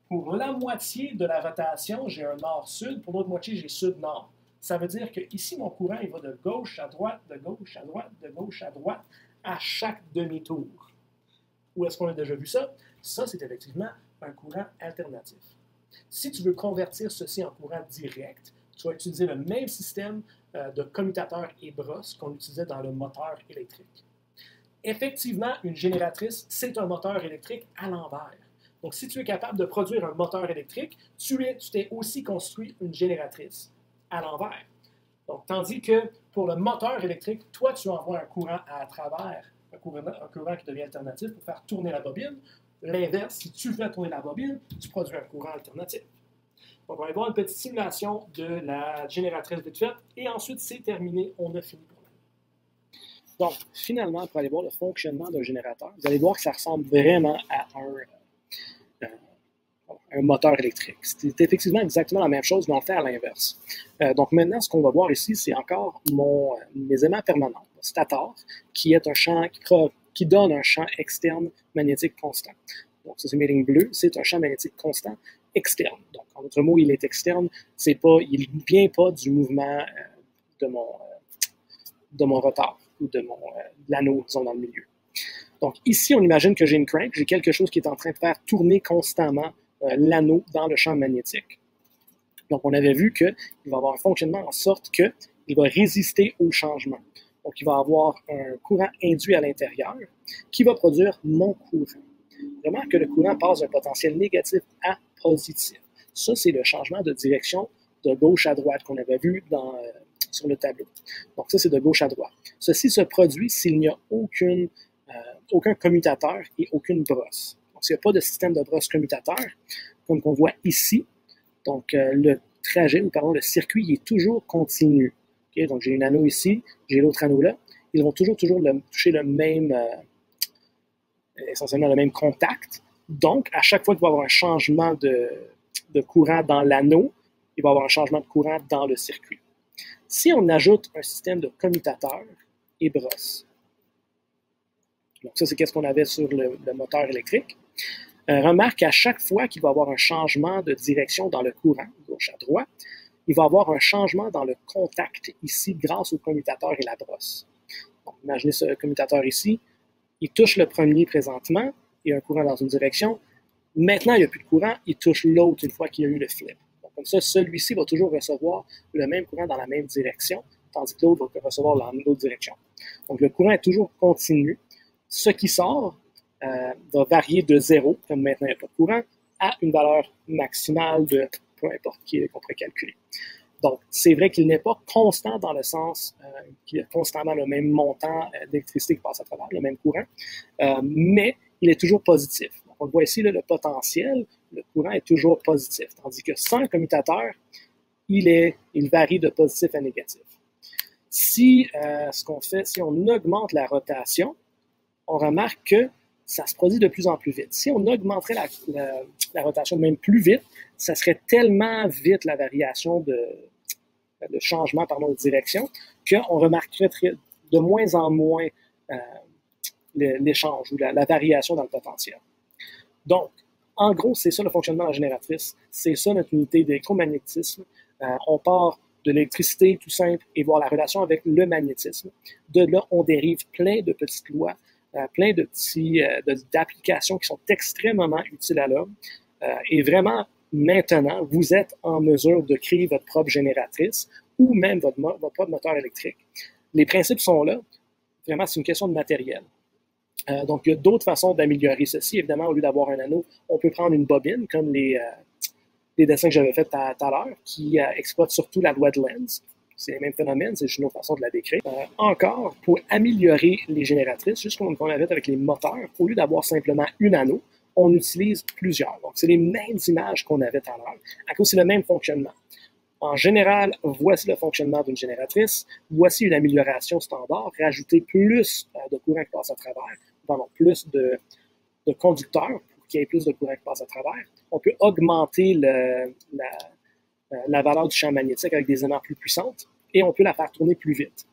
Pour la moitié de la rotation, j'ai un nord-sud. Pour l'autre moitié, j'ai sud-nord. Ça veut dire que ici, mon courant, il va de gauche à droite, de gauche à droite, de gauche à droite, à chaque demi-tour. Où est-ce qu'on a déjà vu ça? Ça, c'est effectivement un courant alternatif. Si tu veux convertir ceci en courant direct, tu vas utiliser le même système de commutateur et brosse qu'on utilisait dans le moteur électrique. Effectivement, une génératrice, c'est un moteur électrique à l'envers. Donc, si tu es capable de produire un moteur électrique, tu t'es aussi construit une génératrice à l'envers. Donc, tandis que pour le moteur électrique, toi, tu envoies un courant à travers, un courant qui devient alternatif pour faire tourner la bobine. L'inverse, si tu fais tourner la bobine, tu produis un courant alternatif. Donc, on va aller voir une petite simulation de la génératrice vite faite, et ensuite, c'est terminé, on a fini pour l'année. Donc, finalement, pour aller voir le fonctionnement d'un générateur, vous allez voir que ça ressemble vraiment à un moteur électrique. C'est effectivement exactement la même chose, mais on le fait à l'inverse. Donc maintenant, ce qu'on va voir ici, c'est encore mes aimants permanents, le stator, qui est un champ qui donne un champ externe magnétique constant. Donc ça, c'est mes lignes bleues, c'est un champ magnétique constant externe. Donc en d'autres mots, il est externe, il ne vient pas du mouvement de mon rotor ou de l'anneau, disons, dans le milieu. Donc ici, on imagine que j'ai une crank, j'ai quelque chose qui est en train de faire tourner constamment l'anneau dans le champ magnétique. Donc on avait vu qu'il va avoir un fonctionnement en sorte qu'il va résister au changement. Donc il va avoir un courant induit à l'intérieur qui va produire mon courant. Vraiment que le courant passe d'un potentiel négatif à positif. Ça, c'est le changement de direction de gauche à droite qu'on avait vu sur le tableau. Donc ça, c'est de gauche à droite. Ceci se produit s'il n'y a aucun commutateur et aucune brosse. Donc, s'il n'y a pas de système de brosse commutateur, comme qu'on voit ici, donc le trajet, ou pardon, le circuit est toujours continu. Okay? Donc, j'ai un anneau ici, j'ai l'autre anneau là. Ils vont toujours toucher essentiellement le même contact. Donc, à chaque fois qu'il va y avoir un changement de courant dans l'anneau, il va y avoir un changement de courant dans le circuit. Si on ajoute un système de commutateur et brosse, donc ça, c'est ce qu'on avait sur le moteur électrique. Remarque qu'à chaque fois qu'il va y avoir un changement de direction dans le courant, gauche à droite, il va y avoir un changement dans le contact ici grâce au commutateur et la brosse. Donc, imaginez ce commutateur ici. Il touche le premier présentement, il y a un courant dans une direction. Maintenant, il n'y a plus de courant, il touche l'autre une fois qu'il y a eu le flip. Donc, comme ça, celui-ci va toujours recevoir le même courant dans la même direction, tandis que l'autre va recevoir dans l'autre direction. Donc, le courant est toujours continu. Ce qui sort va varier de 0, comme maintenant il n'y a pas de courant, à une valeur maximale de peu importe qui qu'on pourrait calculer. Donc, c'est vrai qu'il n'est pas constant dans le sens qu'il y a constamment le même montant d'électricité qui passe à travers, le même courant, mais il est toujours positif. Donc, on le voit ici, là, le potentiel, le courant est toujours positif, tandis que sans le commutateur, il varie de positif à négatif. Si ce qu'on fait, si on augmente la rotation, on remarque que ça se produit de plus en plus vite. Si on augmenterait la rotation même plus vite, ça serait tellement vite la variation de changement de direction qu'on remarquerait de moins en moins l'échange ou la variation dans le potentiel. Donc, en gros, c'est ça le fonctionnement de la génératrice. C'est ça notre unité d'électromagnétisme. On part de l'électricité tout simple et voir la relation avec le magnétisme. De là, on dérive plein de petites lois, plein de d'applications qui sont extrêmement utiles à l'homme. Et vraiment, maintenant, vous êtes en mesure de créer votre propre génératrice ou même votre propre moteur électrique. Les principes sont là. Vraiment, c'est une question de matériel. Donc, il y a d'autres façons d'améliorer ceci. Évidemment, au lieu d'avoir un anneau, on peut prendre une bobine, comme les dessins que j'avais faits tout à l'heure, qui exploitent surtout la loi de Lenz. c'est les mêmes phénomènes, c'est juste une autre façon de la décrire. Encore, pour améliorer les génératrices, juste comme on avait avec les moteurs, au lieu d'avoir simplement une anneau, on utilise plusieurs. Donc, c'est les mêmes images qu'on avait tout à l'heure, à cause c'est le même fonctionnement. En général, voici le fonctionnement d'une génératrice, voici une amélioration standard, rajouter plus de courant qui passe à travers, pardon, plus de conducteurs pour qu'il y ait plus de courant qui passe à travers. On peut augmenter la valeur du champ magnétique avec des aimants plus puissantes et on peut la faire tourner plus vite.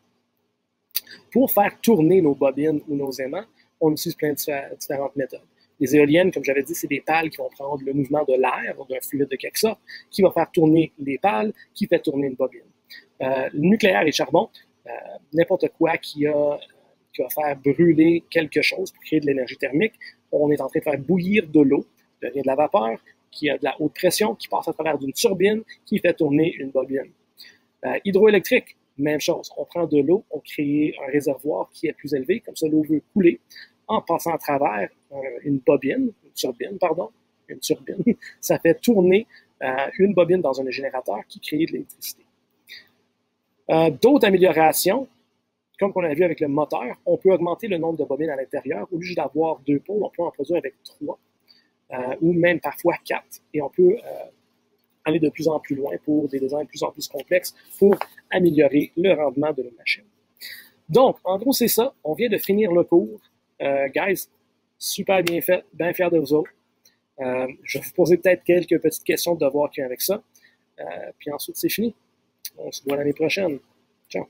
Pour faire tourner nos bobines ou nos aimants, on utilise plein de différentes méthodes. Les éoliennes, comme j'avais dit, c'est des pales qui vont prendre le mouvement de l'air, d'un fluide de quelque sorte, qui va faire tourner les pales, qui fait tourner une bobine. Le nucléaire et le charbon, n'importe quoi qui va faire brûler quelque chose pour créer de l'énergie thermique. On est en train de faire bouillir de l'eau, de la vapeur, qui a de la haute pression, qui passe à travers d'une turbine, qui fait tourner une bobine. Hydroélectrique, même chose. On prend de l'eau, on crée un réservoir qui est plus élevé, comme ça l'eau veut couler, en passant à travers une turbine, ça fait tourner une bobine dans un générateur qui crée de l'électricité. D'autres améliorations, comme on a vu avec le moteur, on peut augmenter le nombre de bobines à l'intérieur. Au lieu d'avoir 2 pôles, on peut en produire avec 3, ou même parfois 4. Et on peut aller de plus en plus loin pour des designs de plus en plus complexes pour améliorer le rendement de nos machines. Donc, en gros, c'est ça. On vient de finir le cours. Guys, super bien fait, bien fier de vous autres. Je vais vous poser peut-être quelques petites questions de devoir qu'il y a avec ça. Puis ensuite, c'est fini. On se voit l'année prochaine. Ciao.